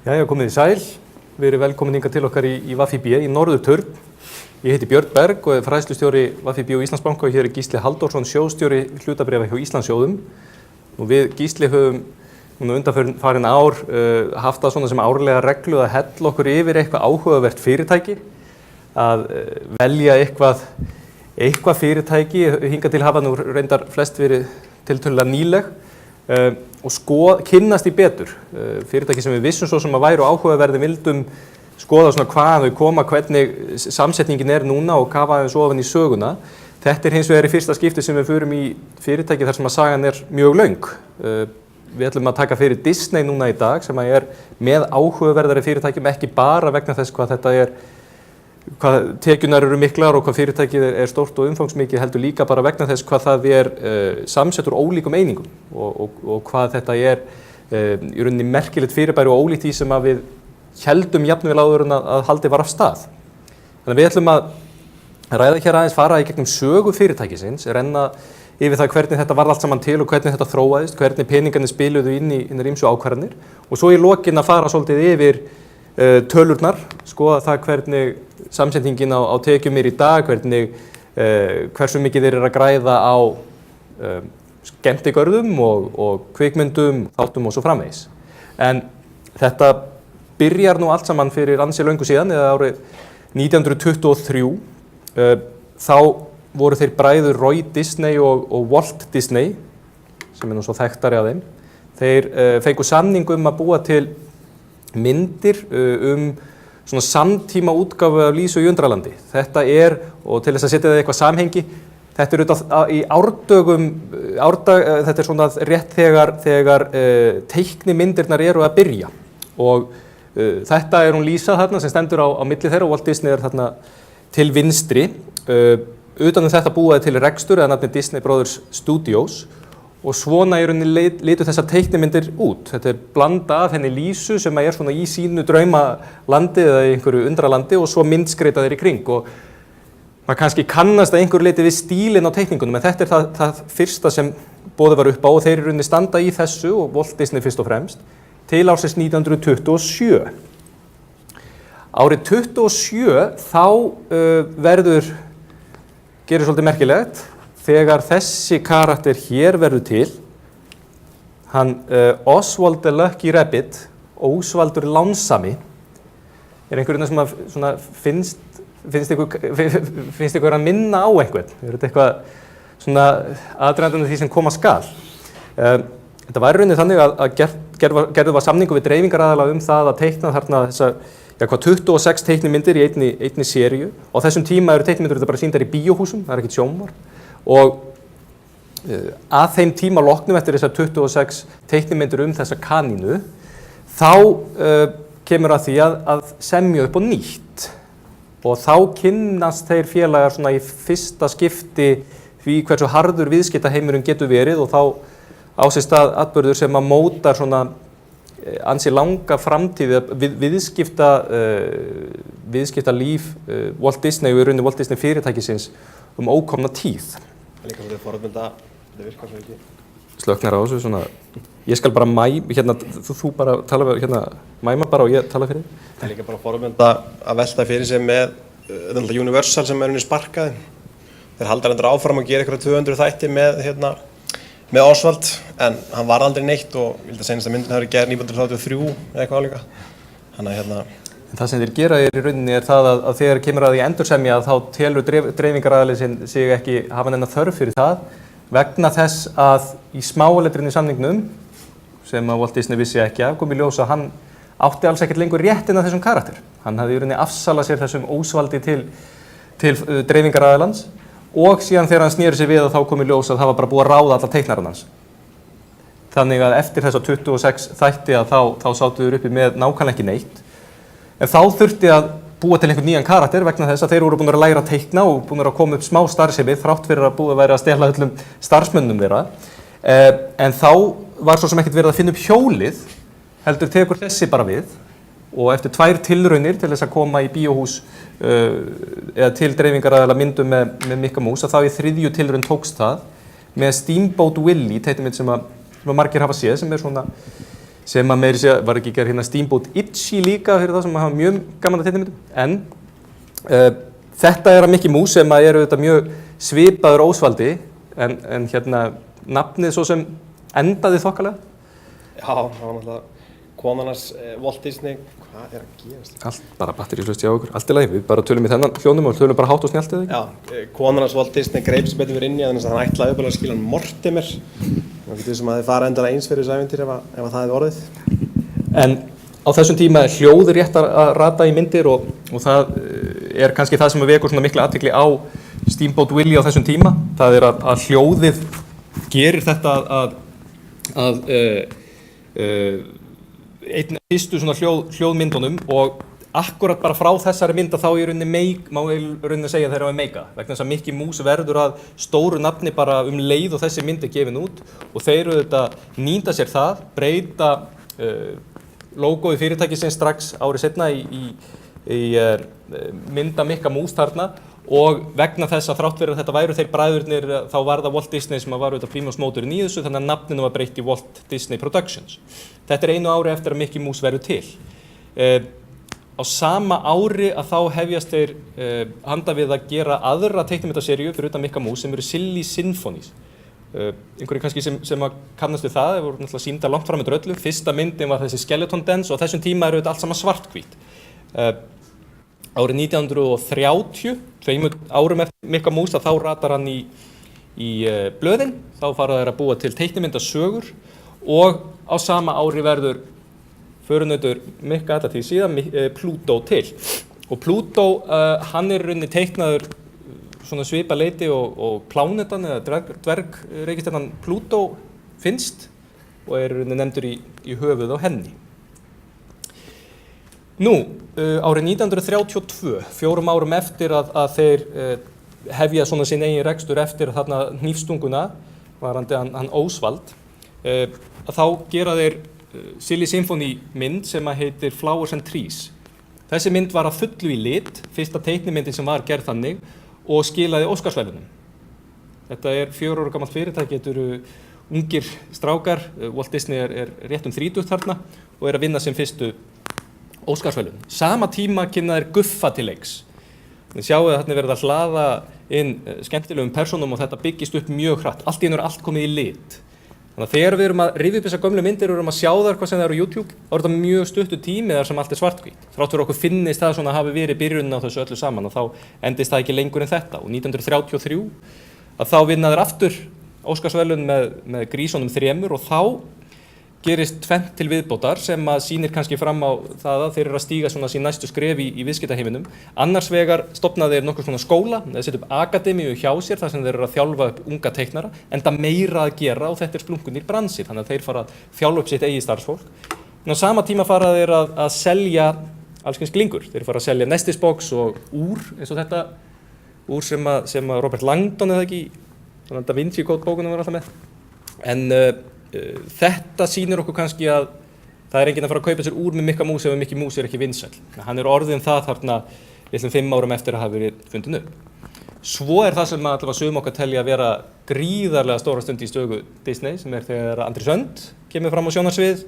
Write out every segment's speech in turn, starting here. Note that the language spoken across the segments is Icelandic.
Jæja, komið þið sæl. Við erum velkomin hingað til okkar í VFIB í Norðurturn. Ég heiti Björn Berg og er fræðslustjóri VFIB og Íslandsbanka og hér er Gísli Halldórsson, sjóðstjóri hlutabréfa hjá Íslandssjóðum. Og við Gísli höfum undanfarin ár haft það svona sem árlega reglu að hella okkur yfir eitthvað áhugavert fyrirtæki, að velja eitthvað fyrirtæki, hingað til hafa nú reyndar flest verið tiltölulega nýleg, og kynnast í betur. Fyrirtæki sem við vissum svo sem að væru áhugaverði vildum skoða svona hvaðan þau koma, hvernig samsetningin er núna og kafa aðeins ofan í söguna. Þetta er hins vegar í fyrsta skipti sem við förum í fyrirtæki þar sem að sagan er mjög löng. Við ætlum að taka fyrir Disney núna í dag sem að er með áhugaverðari fyrirtækjum, ekki bara vegna þess hvað þetta er, hvað tekjunar eru miklar og hvað fyrirtækið er stórt og umfangsmikið, heldur líka bara vegna þess hvað það er samsett úr ólíkum einingum og hvað þetta er í rauninni merkilegt fyrirbæri og ólíkt því sem að við héldum jafnvel áður en að haldið var af stað. Þannig að við ætlum að ræða hér aðeins fara í gegnum sögu fyrirtækisins, renna yfir það hvernig þetta varð allt saman til og hvernig þetta þróaðist, hvernig peningarnir spiluðu inn í ýmsu ákvarðanir og svo í lokin að fara svolítið yfir tölurnar, skoða það hvernig samsetningin á tekjum er í dag, hversu mikið þeir eru að græða á skemmtigörðum og kvikmyndum, þáttum og svo framvegis. En þetta byrjar nú allt saman fyrir ansi löngu síðan, eða árið 1923. Þá voru þeir bræður Roy Disney og Walt Disney, sem er nú svo þekktari af þeim. Þeir fengu samning að búa til myndir svona samtíma útgáfu af Lísu í Undralandi. Þetta er, og til þess að setja það eitthvað samhengi, þetta er auðvitað í árdögum, þetta er svona rétt þegar teiknimyndirnar eru að byrja. Og þetta er hún Lísa þarna sem stendur á milli þeirra og Walt Disney er þarna til vinstri. Utan þetta búaði til rekstur eða nafni Disney Brothers Studios og svona í rauninni litu þessar teiknimyndir út. Þetta er blanda af henni Lísu sem er svona í sínu draumalandi eða í einhverju undralandi og svo myndskreitaðir í kring. Og maður kannski kannast að einhverju leiti við stílinn á teikningunum, en þetta er það fyrsta sem boðið var upp á og þeir í rauninni standa í þessu og Walt Disney fyrst og fremst til ársins 1927. Árið 27 þá gerir svolítið merkilegt þegar þessi karakter hér verður til, hann Oswald the Lucky Rabbit, Ósvaldur lánsami, er einhverjum sem að finnst ykkur að minna á einhvern? Er þetta eitthvað svona aðdragandinn því sem koma skal? Þetta var í rauninni þannig að gerðu var samningu við dreifingaraðila það að teikna þarna þessa 26 teiknimyndir í einni seríu og á þessum tíma eru teiknimyndir þetta bara sýndar í bíóhúsum, það er ekkert sjónvarp og að þeim tíma loknum eftir þessar 26 teiknimyndir þessa kanínu þá kemur að því að semja upp á nýtt og þá kynnast þeir félagar svona í fyrsta skipti því hversu harður viðskiptaheimurinn getur verið og þá á sér stað atburður sem að mótar svona ansi langa framtíð viðskiptalíf Walt Disney og í rauninni Walt Disney fyrirtækisins ókomna tíð. Það er líka svolítið forvitnilegt að þetta virkar svo ekki. Slöknar á þessu svona, ég skal bara þú bara tala mæma bara og ég tala fyrir. Það er líka bara forvitnilegt að velta fyrir sig með Universal sem er sparkaði. Þeir halda reyndar áfram að gera eitthvað 200 þætti með Oswald, en hann var aldrei neitt og ég held að seinasta myndin hafi gerð 1983 eða eitthvað álíka. En það sem þeir gera í rauninni er það að þegar kemur að því endursemja þá telur dreifingaraðilinn sig ekki hafa neina þörf fyrir það vegna þess að í smáletrinu í samningnum sem að Walt Disney vissi ekki af kom í ljós að hann átti alls ekkert lengur réttinn að þessum karakter. Hann hafði í rauninni afsalað sér þessum Ósvaldi til dreifingaraðilans og síðan þegar hann sneri sér við og þá kom í ljós að það var bara búið að ráða alla teiknarann hans. Þannig að eftir þessa 26 þætti að þá sátu þeir uppi með nákvæmlega ekki neitt. En þá þurfti að búa til einhvern nýjan karakter vegna þess að þeir voru búin að læra að teikna og búin að koma upp smá starfsemi þrátt fyrir að búið að vera að stela öllum starfsmönnum þeirra. En þá var svo sem ekkert verið að finna upp hjólið, heldur tekur þessi bara við og eftir 2 tilraunir til þess að koma í bíóhús eða til dreifingaraðila myndum með Mikka Mús að þá í 3. tilraun tókst það með Steamboat Willie, teiknimynd sem að margir hafa séð sem er svona sem að meiri segja, var ekki gerð hérna Steamboat Itchy líka fyrir það sem hafa mjög gaman að teiknimyndum. En þetta að Mickey Mouse sem að eru mjög svipaður Ósvaldi, en hérna nafnið svo sem endaði þokkalega. Já, það var náttúrulega konarnas Walt Disney, hvað að gerast? Allt bara batteríslaust hjá okkur, allt í lagi, við bara tölum í þennan hljónum og tölum bara hátt og snjallt eða ekki? Já, konarnas Walt Disney greip sem betur fyrir inn í þannig að hann ætlaði uppálega að skila hann Mortimer. Það getur sem að þið fara endalega eins fyrir þessu ævintýri ef það hefði orðið. En á þessum tíma er hljóð rétt að rata í myndir og það er kannski það sem vekur svona mikla athygli á Steamboat Willie á þessum tíma. Það er að hljóðið gerir þetta að einn fyrstu svona hljóðmyndunum og akkurat bara frá þessari mynd að þá í rauninni má í rauninni segja þeir hafa meika vegna þess að Mickey Mouse verður að stóru nafni bara leið og þessi mynd gefin út og þeir auðvitað nýta sér það, breyta logoið fyrirtækisins strax árið seinna í mynda Mickey Mouse þarna og vegna þess að þrátt fyrir að þetta væru þeir bræðurnir þá var það Walt Disney sem var auðvitað primus motorinn í þessu þannig að nafninu var breytt í Walt Disney Productions. Þetta er einu ári eftir að Mickey Mouse verður til. Á sama ári að þá hefjast þeir handa við að gera aðra teiknimyndaseríu fyrir utan Mickey Mouse sem eru Silly Symphonies. Einhverjir kannski sem að kannast við það, þeir voru náttúrulega sýndar langt fram með dröllu. Fyrsta myndin var þessi Skeleton Dance og á þessum tíma eru þetta allt saman svarthvít. Árið 1930, 2 árum eftir Mickey Mouse, þá ratar hann í blöðin, þá fara þeir að búa til teiknimyndasögur og á sama ári verður förunautur Mickey alla tíð síðan Pluto til. Og Pluto, hann er í rauninni teiknaður svona svipa leiti og plánetan eða dvergreikistjarnan Pluto finnst og er í rauninni nefndur í höfuð á henni. Nú, árið 1932, 4 árum eftir að þeir hefja svona sinn eigin rekstur eftir þarna hnífstunguna, varandi hann Ósvald, að þá gera þeir Silly Symphony mynd sem að heitir Flowers and Trees. Þessi mynd var að fullu í lit, fyrsta teiknimyndin sem var gerð þannig og skilaði Óskarsverðlaunum. Þetta er 4 ára gamalt fyrirtæki, þetta eru ungir strákar, Walt Disney er rétt 30 þarna og er að vinna sem fyrstu Óskarsverðlaun. Sama tíma kynna þeir Guffa til leiks. Þið sjáu að þarna verið að hlaða inn skemmtilegum persónum og þetta byggist upp mjög hratt. Allt í einu er allt komið í lit. Þannig að þegar við erum að rifja upp þessar gömlu myndir og erum að sjá þar hvað sem það eru á YouTube, þá er þetta mjög stuttur tími þar sem allt er svarthvít. Þrátt fyrir okkur finnist það svona að hafi verið byrjunin á þessu öllu saman og þá endist það ekki lengur en þetta. Og 1933 að þá vinna þeir aftur Óskarsverðlaun með Grísunum 3 og þá gerist tvennt til viðbótar sem að sýnir kannski fram á það að þeir eru að stíga svona sín næstu skref í viðskiptaheiminum. Annars vegar stofnaði þeir nokkur svona skóla, þeir setja upp akademíu hjá sér þar sem þeir eru að þjálfa upp unga teiknara, enda meira að gera og þetta er splunkunir bransi, þannig að þeir fara að þjálfa upp sitt eigið starfsfólk. En á sama tíma fara þeir að selja alls kyns glingur. Þeir fara að selja Nestisbox og úr, eins og þetta úr sem að Robert Langdon eða ekki, þannig að Da Vinci Code bókunum var alltaf með. En þetta sýnir okkur kannski að það er enginn að fara að kaupa sér úr með Mickey Mouse ef Mickey Mouse er ekki vinsæll. Hann er orðinn það þarna 5 árum eftir að hafa verið fundin upp. Svo er það sem allavega sum okkar telja að vera gríðarlega stóra stund í sögu Disney sem er þegar Andri Sönd kemur fram á sjónarsvið,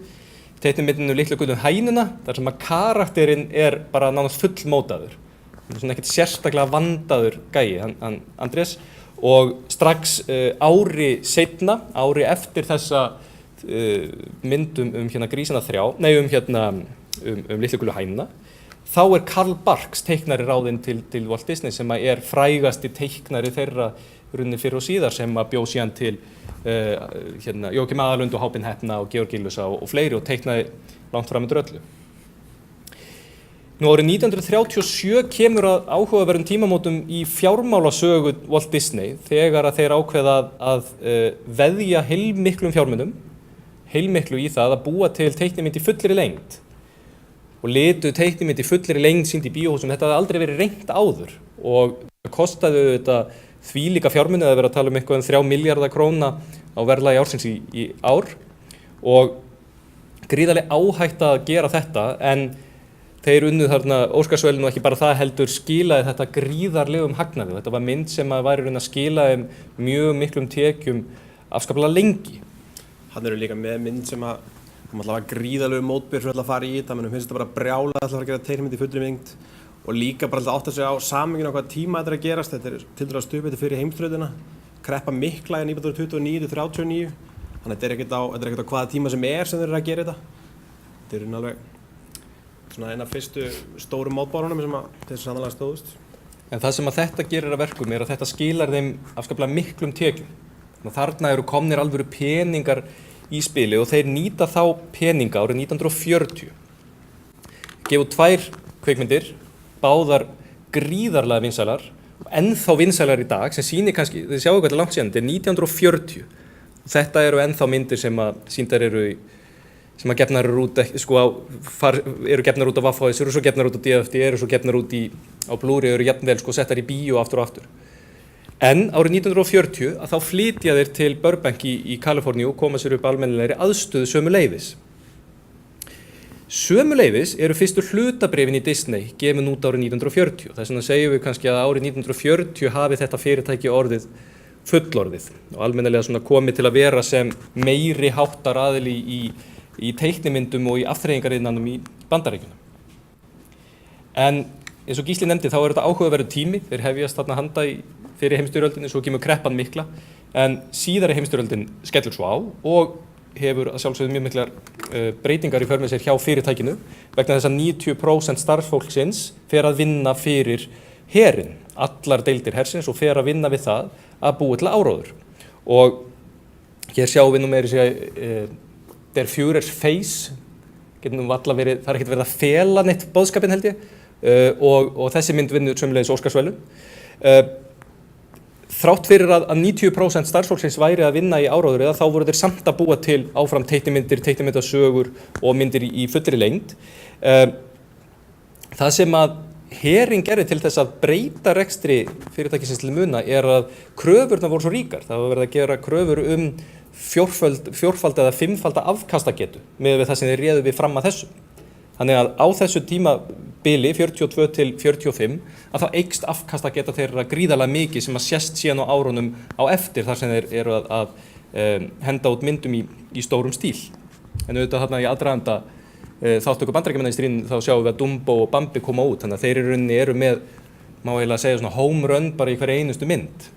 teiknimyndinu Litlu gulu hænuna, þar sem að karakterinn er bara nánast fullmótaður. Hann er svona ekkert sérstaklega vandaður gæi, hann Andrés. Og strax ári seinna, ári eftir þessa myndum hérna Grísina 3, Litlu gulu hænuna, þá er Carl Barks teiknari ráðinn til Walt Disney sem er frægasti teiknari þeirra runni fyrir og síðar sem að bjó síðan til Jókim Aðalund og Hápin Heppna og Georg Gillusa og fleiri og teiknaði langt fram með dröllu. Nú árið 1937 kemur að áhugaverðum tímamótum í fjármálasögu Walt Disney þegar að þeir ákveða að veðja heilmiklum fjármunum, heilmiklu í það að búa til teiknimynd í fullri lengd. Og litu teiknimynd í fullri lengd sýnd í bíóhúsum, þetta hafði aldrei verið reynt áður og kostaði þetta þvílíka fjármuni að vera að tala um eitthvað 3 milljarða króna á verðlagi ársins í ár og gríðarlega áhætt að gera þetta en þeir unnuð þarna Óskarsverðlaun og ekki bara það heldur skilaði þetta gríðarlegum hagnaði. Þetta var mynd sem að væri að skila mjög miklum tekjum afskaplega lengi. Hann eru líka með mynd sem að Það var gríðarlegu mótbyr fyrir að fara í þetta, menn finnst þetta bara brjála að fara að gera teiknimynd í fullri lengd og líka bara alltaf átta sig á samhenginu á hvaða tíma þetta er að gerast. Þetta er tildulega stupið fyrir heimsstyrjöldina, kreppa mikla í 1929–39, þannig að þetta er ekkert á hvaða tíma sem þeir eru að gera þetta. Þetta er alveg svona eina fyrstu stóru mótbárunum sem þessu sannarlega stóðust. En það sem að þetta gerir að verkum er að þetta skilar þeim afskaplega miklum tekjum. Þarna eru komnir alvöru peningar í spili og þeir nýta þá peninga árið 1940. Gefu 2 kvikmyndir, báðar gríðarlega vinsælar, ennþá vinsælar í dag, sem sýnir kannski, þið sjáu hvað langt síðan, þetta er 1940. Og þetta eru ennþá myndir sem að sýndar eru sem að gefnar eru út, eru gefnar út á VHS, eru svo gefnar út á DFD, eru svo gefnar út á Blu-ray, eru jafnvel settar í bíó aftur og aftur. En árið 1940 að þá flytja þeir til Burbank í Kaliforníu og koma sér upp almennilegri aðstöðu sömuleiðis. Sömuleiðis eru fyrstu hlutabréfin í Disney gefin út árið 1940. Þess vegna segjum við kannski að árið 1940 hafi þetta fyrirtæki orðið fullorðið og almennilega komið til að vera sem meiri háttar aðili í teiknimyndum og í afþreyingariðnanum í Bandaríkjunum. En eins og Gísli nefndi þá þetta áhugaverður tími, þeir hefjast þarna handa fyrir heimsstyrjöldinni, svo kemur kreppan mikla, en síðari heimsstyrjöldin skellur svo á og hefur að sjálfsögðu mjög miklar breytingar í för með sér hjá fyrirtækinu vegna þess að 90% starfsfólksins fer að vinna fyrir herinn, allar deildir hersins og fer að vinna við það að búa til áróður. Og hér sjáum við nú meiri segja Der Führers face, getur nú valla verið, það er ekkert verið að fela neitt boðskapinn held ég, og þessi mynd vinnur sömuleiðis Óskarsverðlaun. Þrátt fyrir að 90% starfsfólksins væri að vinna í áróður þá voru þeir samt að búa til áfram teiknimyndir, teiknimyndasögur og myndir í fullri lengd. Það sem að herinn gerði til þess að breyta rekstri fyrirtækisins til muna er að kröfurnar voru svo ríkar. Það var verið að gera kröfur fjórfald eða fimmfalda afkastagetu með það sem þeir réðu við fram að þessu. Þannig að á þessu tímabili 42 til 45 að þá eykst afkastageta þeirra gríðarlega mikið sem að sést síðan á árunum á eftir þar sem þeir eru að henda út myndum í stórum stíl. En auðvitað þarna í aðdraganda þáttöku Bandaríkjamanna í stríðinu þá sjáum við að Dumbo og Bambi koma út, þannig að þeir eru með, má eiginlega segja home run bara í hverja einustu mynd.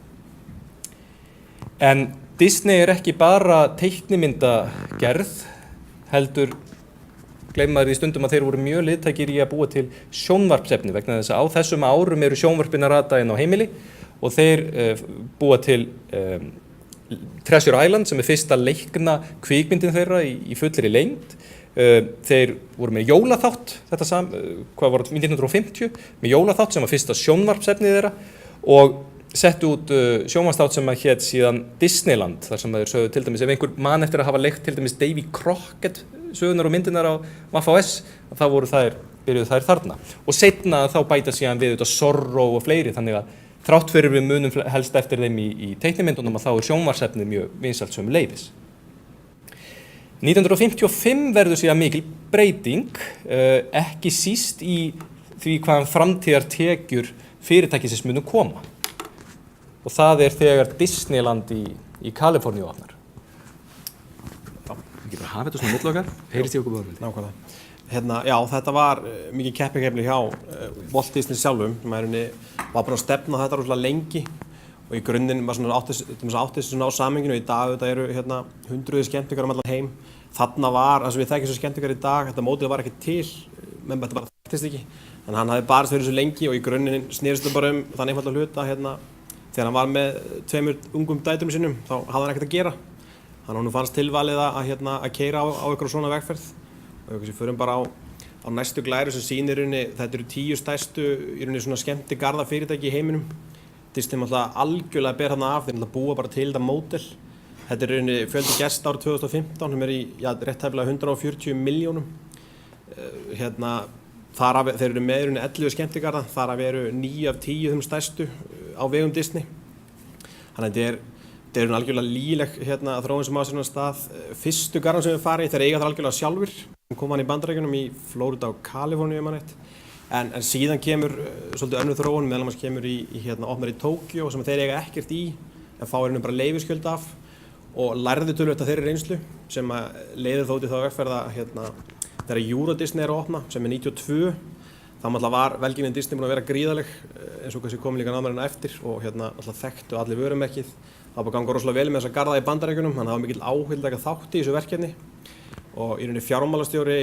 En Disney er ekki bara teiknimyndagerð, heldur gleymaður því stundum að þeir voru mjög liðtækir í að búa til sjónvarpsefni vegna þess að á þessum árum eru sjónvarpin að rata inn á heimili og þeir búa til Treasure Island sem er fyrsta leikna kvikmyndin þeirra í fullri lengd. Þeir voru með jólaþátt, hvað var 1950, með jólaþátt sem var fyrsta sjónvarpsefnið þeirra og settu út sjónvarpsþátt sem að hét síðan Disneyland, þar sem þeir sögðu til dæmis ef einhver man eftir að hafa leikt til dæmis Davy Crockett sögunar og myndinar á VHS, þá byrjuðu þær þarna. Og seinna þá bæta síðan við Zorro og fleiri, þannig að þrátt fyrir við munum helst eftir þeim í teiknimyndunum að þá er sjónvarpsefnið mjög vinsælt sömuleiðis. 1955 verður síðan mikil breyting, ekki síst í því hvaðan framtíðartekjur fyrirtækisins munu koma. Og það er þegar Disneyland í Kaliforníu opnar. Við getum að hafa þetta svona millokkar, heyrist í okkur báðum. Nákvæmlega. Já, þetta var mikið keppikefli hjá Walt Disney sjálfum, sem var bara að stefna þetta rosalega lengi og í grunninn var átti þessu á samhenginu og í dag þetta eru hundruði skemmtikar allan heim. Þarna var, það sem við þekkjum sem skemmtikar í dag, þetta mótið var ekki til, menn þetta bara þekktist ekki. En hann hafði barist fyrir þessu lengi og í grunninn snerist það bara þann einfalda hluta þegar hann var með 2 ungum dætrum sínum, þá hafði hann ekkert að gera. Þannig að honum fannst tilvalið að keyra á einhverju svona vegferð. Og við förum bara á næstu glæru sem sýnir þetta eru 10 stærstu svona skemmtigarða fyrirtæki í heiminum. Disney alltaf algjörlega ber þarna af, þeir búa bara til þetta módel. Þetta er fjöldi gesta árið 2015 sem í rétt tæplega 140 milljónum. Þeir eru með 11 skemmtigarða, þar af eru 9 af 10 þeim stærstu á vegum Disney. Þannig að þetta er algjörlega líleg þróun sem á sér stað. Fyrstu garðan sem við farið í, þeir eiga það algjörlega sjálfur. Kom hann í Bandaríkjunum í Florida og Kaliforníu mann eitt. En síðan kemur svolítið önnur þróun, meðal annars kemur opnar í Tókjó sem þeir eiga ekkert í, en fá bara leyfisgjöld af. og lærði töluvert af þeirri reynslu sem að leiðir þó til þá vegferð að þegar Euro Disney að opna sem 92 þá alltaf var velgengnin Disney búin að vera gríðaleg eins og kannski komið líka námærina eftir og alltaf þekktu allir vörumerkið. Það var ganga rosalega vel með þessa garða í Bandaríkjunum, þannig að það var mikill áhugi að taka þátt í þessu verkefni og í rauninni fjármálastjóri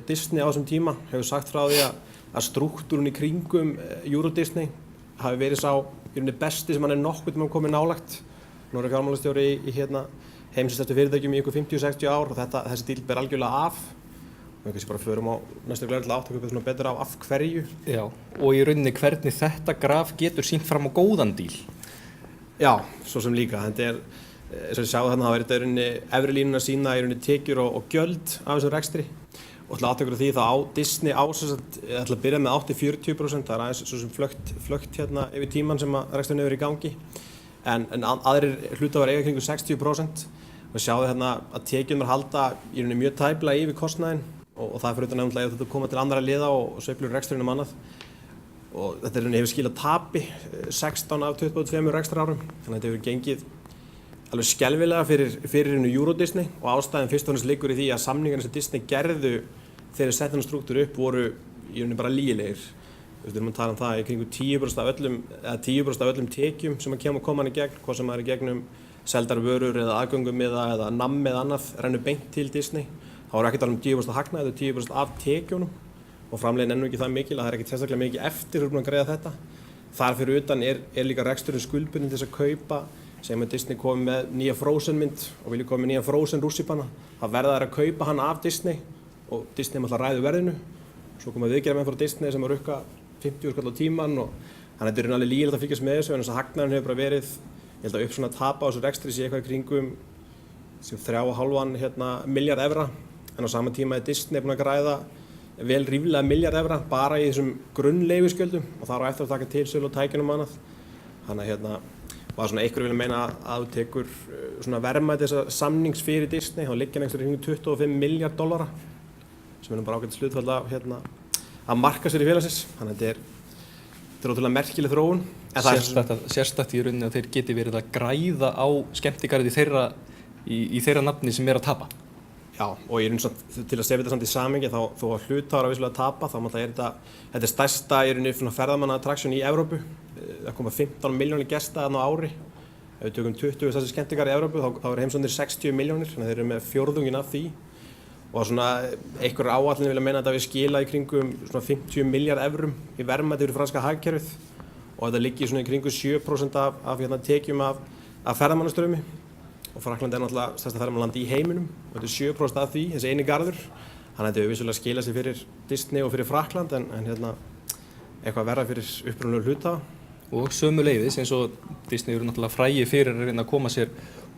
Disney á þessum tíma hefur sagt frá því að strúktúrun í kringum Euro Disney hafi verið sá í rauninni besti sem hann nokkuð tíma komið nálægt. Nú er fjármálastjóri í heimsins stærstu fyrirtækjum í ykkur 50-60 ár og þessi díl ber algjörlega af. Við kannski bara förum á næstu glæðilega áttöku betur af hverju. Já, og í rauninni hvernig þetta graf getur sýnt fram á góðan díl. Já, svo sem líka. Þetta eins og ég sjáðu þarna, þá þetta í rauninni efri línuna sína í rauninni tekjur og gjöld af þessum rekstri. Og til aðtökur því þá á Disney ætla að byrja með 80-40%, það aðeins svo sem flögt yfir tíman sem að reksturinn hefur í gangi. En aðrir hlutafar eiga kringu 60%. Við sjáum þarna að tekjurnar halda í rauninni mjög tæplega yfir kostnaðinn og það er fyrir utan nefnilega að þetta koma til andra liða og sveiflur reksturinn annað. Og þetta hefur skilað tapi 16 af 22 rekstrarárum, þannig að þetta hefur gengið alveg skelfilega fyrir Euro Disney og ástæðan fyrst og fremst liggur í því að samningarnir sem Disney gerðu þegar setja þennan strúktúr upp voru í rauninni bara lygilegir. Við erum að tala um það í kringu 10% af öllum tekjum sem að koma hann í gegn, hvað sem það er í gegnum seldar vörur eða aðgöngumiða eða nammi eða annað rennur beint til Disney. Það voru ekki að tala um 10% hagnað, þetta er 10% af tekjunum og framleiðin ennú ekki það mikil að það er ekkert sérstaklega mikið eftir að greiða þetta. Þar fyrir utan er líka reksturinn skuldbundinn til þess að kaupa, segjum að Disney komi með nýja Frozen mynd og vilja koma með nýja Frozen rússíbana. Það verða þær að kaupa hann af Disney og Disney alltaf ræður verðinu. Svo koma viðgerðarmenn frá Disney sem að rukka 50 skall á tíman og þannig að þetta er alveg lígilegt að fylgjast með þessu en þess að hagnaðurinn hefur bara verið, ég held að upp svona tapa á þessu rekstri sé eitthvað í kringum 3,5 miljard evra en á sama tíma er Disney búin að græða vel ríflega miljard evra bara í þessum grunnleyfisgjöldum og það á eftir að taka til sölu og tækjunum annað. Þannig að var svona einhverju vilja meina að þú tekur svona verðmæti þessa samnings fyrir Disney þá liggja einhverjum kringum 25 miljard dollara sem er bara ágætis hlutfall að marka sér í félagsins. Þannig að þetta er ótrúlega merkileg þróun. Sérstakt í rauninni að þeir geti verið að græða á skemmtigarði í þeirra nafni sem er að tapa. Já, og ég til að setja þetta samt í samhengi þó að hluthafar að vissulega tapa þá þetta er stærsta í rauninni ferðamannaattraction í Evrópu. Það koma 15 milljónir gesta þarna á ári. Ef við tökum 20 þessi skemmtigarði í Evrópu þá er heimsóknir 60 milljónir, þannig að þeir eru með fjórðunginn af því. Og svona einhverjar áætlanir vilja meina að þetta við skila í kringum svona 50 miljard evrum í verðmæti fyrir franska hagkerfið og þetta liggi svona í kringum 7% af tekjum af ferðamannastraumi. Og Frakkland er náttúrulega stærsta ferðamannaland í heiminum og þetta er 7% af því, þessi eini garður. Þannig að þetta hefur vissulega skilað sér fyrir Disney og fyrir Frakkland en eitthvað verra fyrir upprunalegu hluthafa. Og sömuleiðis eins og Disney eru náttúrulega frægir fyrir að reyna að koma sér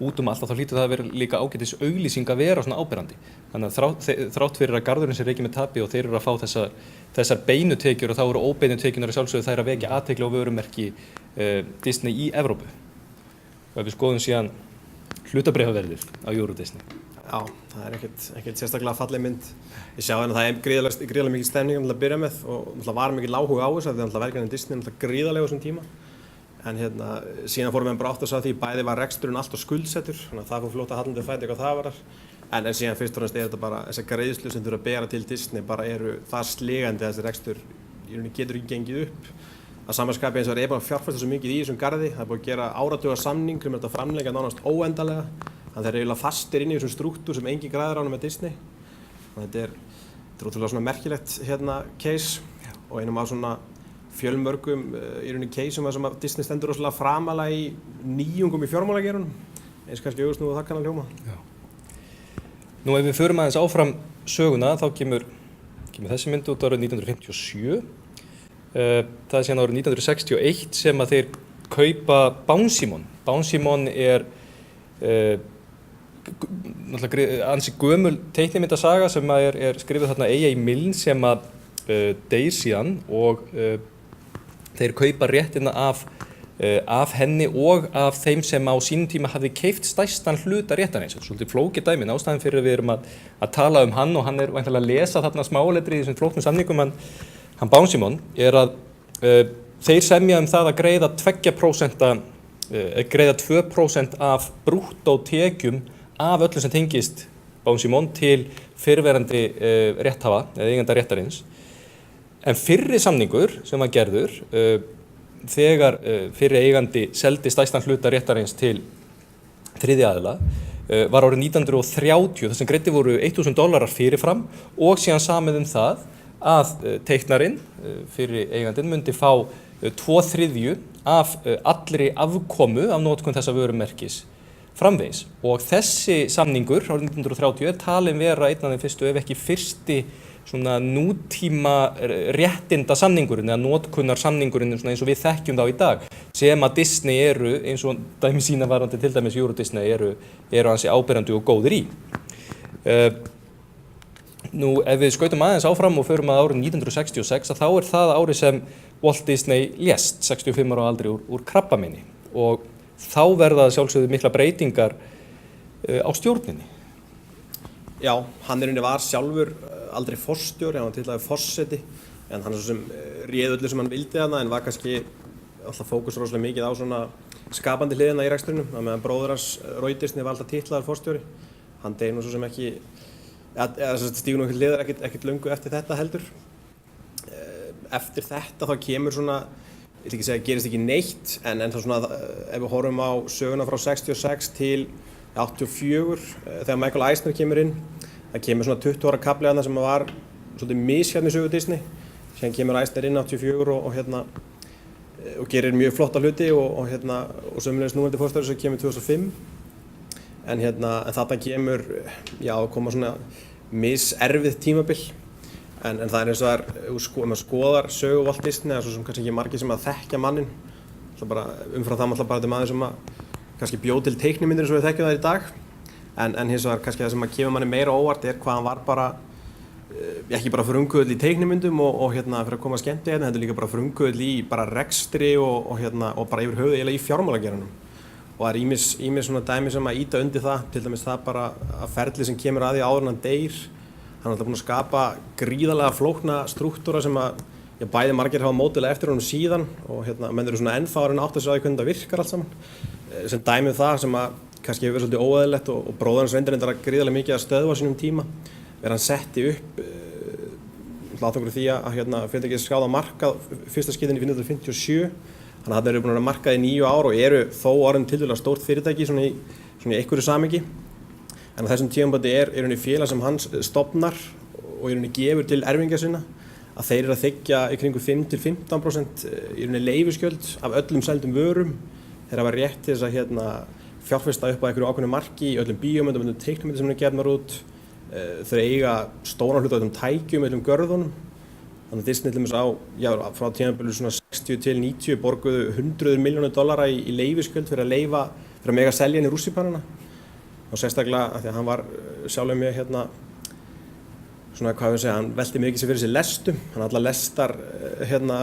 út um allt þá hlýtur það að vera líka ágætis auglýsing að vera svona áberandi. Þannig að þrátt fyrir að garðurinn sé reikið með tapi og þeir eru að fá þessar beinu tekjur og þá eru óbeinu tekjurnar að sjálfsögðu þær að vekja athygli á vörumerki Disney í Evrópu. Og ef við skoðum síðan hlutabréfaverðið á Euro Disney. Já, það er ekkert sérstaklega falleg mynd. Ég sjá að það er gríðarlega mikið stemning til að byrja með og var mikið áhuga á þessu því að velgengnin Disney er gríðarlega á þessum tíma. En síðan fórum við bara átt að segja því bæði var reksturinn alltaf skuldsettur, þannig að það fór fljótt að hallandi fæti eitthvað það varar. En síðan fyrst og fremst er þetta bara þessar greiðslur sem þurfa að bera til Disney bara eru það sligandi að þessi rekstur í rauninni getur ekki gengið upp. Að sama skapi eins og það er bara fjárfesta svo mikið í þessum garði, það er búið að gera áratuga samning um þetta framlengja nánast óendanlega. Þannig að þeir eru eiginlega fastir inn í þessum strúktúr sem engin græðir á með Disney. Þannig að þetta er ótrúlega svona merkilegt case og einum af svona fjölmörgum í rauninni case sem að Disney stendur rosalega framalega í nýjungum í fjármálageirunum. Eins kannski auðvitað það kann að hljóma. Já. Nú ef við förum aðeins áfram söguna þá kemur þessi mynd út árið 1957. Það er síðan árið 1961 sem að þeir kaupa Bounsimon. Bounsimon er ansi gömul teiknimyndasaga sem er skrifuð þarna A.A. Milne sem að deyr síðan og þeir kaupa réttina af henni og af þeim sem á sínum tíma hafði keypt stærstan hluta réttarins. Þetta er svolítið flókið dæmi, ástæðan fyrir að við erum að tala um hann og hann er væntanlega að lesa þarna smáletri í þessum flóknum samningum hann Bounsimon er að þeir semja það að greiða 2% greiða 2% af brúttótekjum af öllu sem tengist Báum Símon til fyrrverandi rétthafa eða eigenda réttarins. En fyrri samningur sem var gerður þegar fyrri eigandi seldi stærstan hluta réttarins til þriðja aðila var árið 1930 þar sem greiddir voru $1.000 fyrirfram og síðan samið það að teiknarinn, fyrri eigandinn, myndi fá 2/3 af allri afkomu af notkun þessa vörumerkis framvegis. Og þessi samningur árið 1930 talin vera einn af þeim fyrstu ef ekki fyrsti svona nútíma réttinda samningurinn eða notkunnar samningurinn eins og við þekkjum þá í dag sem að Disney eru eins og dæmi sína varandi til dæmis Euro Disney eru ansi áberandi og góðir í. Nú ef við skautum aðeins áfram og förum að árið 1966 þá það árið sem Walt Disney lést 65 ára aldri úr krabbameini og þá verða sjálfsögðu mikla breytingar á stjórninni. Já, hann var sjálfur aldrei forstjóri, hann var til dæmis forseti en hann svo sem réð öllu sem hann vildi þarna en var kannski alltaf fókus rosalega mikið á svona skapandi hliðina í rekstrinum að meðan bróðir hans Roy Disney var alltaf titlaður forstjóri. Hann deyr nú svo sem ekki stígur nú ekki hliðar ekkert löngu eftir þetta heldur. Eftir þetta þá kemur svona, ég vil ekki segja gerist ekki neitt en þá svona ef við horfum á söguna frá 66 til 84 þegar Michael Eisner kemur inn það kemur svona 20 ára kafli þarna sem var svolítið misjafn í sögu Disney síðan kemur Eisner inn 84 og gerir mjög flotta hluti og sömulegis núverandi forstjóri sem kemur 2005 en þarna kemur koma svona miserfið tímabil en það eins og ef maður skoðar sögu Walt Disney það svo sem kannski ekki margir sem að þekkja mannin bara umfram það alltaf bara þetta maður sem að kannski bjóð til teiknimyndir eins og við þekkjum það í dag en hins vegar kannski það sem að kemur manni meira óvart hvað hann var bara ekki bara frumkvöðl í teiknimyndum og fyrir að koma að skemmti þetta líka bara frumkvöðl í bara rekstri og bara yfir höfuð eiginlega í fjármálageranum og það ýmis svona dæmi sem að ýta undir það til dæmis það bara að ferli sem kemur að því áður en hann deyr hann er alltaf búinn að skapa gríðarlega flókna strúktúra sem að bæði margir hafa mótilega eftir honum síðan og menn eru svona ennþá að átta sig á því hvernig það virkar allt saman sem dæmið það sem að kannski hefur verið svolítið óeðlilegt og bróðarins reyndar gríðarlega mikið að stöðva á sínum tíma hann setti upp áfangur því að fyrirtækið skráði á markað fyrsta skipti 1957 þannig að þarna eru búin að vera markað í 9 ár og eru þó orðin tiltölulega stórt fyrirtæki svona í einhverju samhengi en á þessum tímapunkti er félag sem hann stofnar og gefur til erfingja sinna að þeir eru að þiggja í kringum 5-15% leyfisgjöld af öllum seldum vörum þeir hafa rétt til þess að fjárfesta upp á einhverju ákveðnu marki í öllum bíómyndum, öllum teiknimyndum sem gefnar út þau eiga stóran hluta af öllum tækjum, öllum görðunum þannig að Disney til dæmis frá tímabilinu svona 60 til 90 borguðu $100 milljónir í leyfisgjöld fyrir að mega selja inn í rússíbanana og sérstaklega af því að hann var sjálfur með svona hvað við segja, hann velti mikið sér fyrir sér lestum, hann allar lestar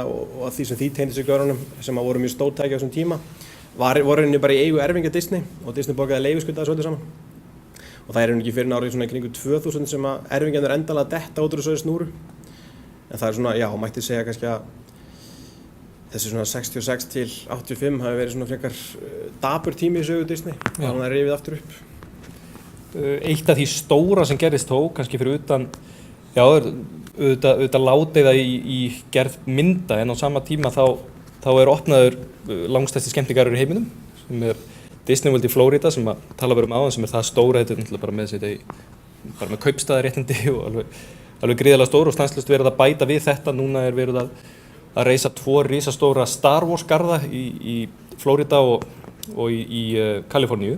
og því sem því tengdi sig görunum sem voru mjög stór tæki á þessum tíma voru henni bara í eigu erfingja Disney og Disney borgaði leyfisgjöld að þessu öllu saman og það henni ekki fyrir árið svona í kringu 2000 sem að erfingjarnir endanlega detta út úr þessu snúru en það svona, mætti segja kannski að þessi svona 66 til 85 hafi verið svona frekar dapur tími í sögu Disney og hann er rifið aftur upp. Eitt af því stóra sem gerðist þó, kannski fyrir utan auðvitað ládeiða í gerð mynda en á sama tíma þá opnaður langstærsti skemmtigarður í heiminum sem Disney World í Florida sem að tala um áðan sem það stóra, þetta náttúrulega bara með kaupstaðarréttindi og alveg gríðarlega stór og stanslaust verið að bæta við þetta. Núna verið að reisa 2 risastóra Star Wars garða í Florida og í Kaliforníu.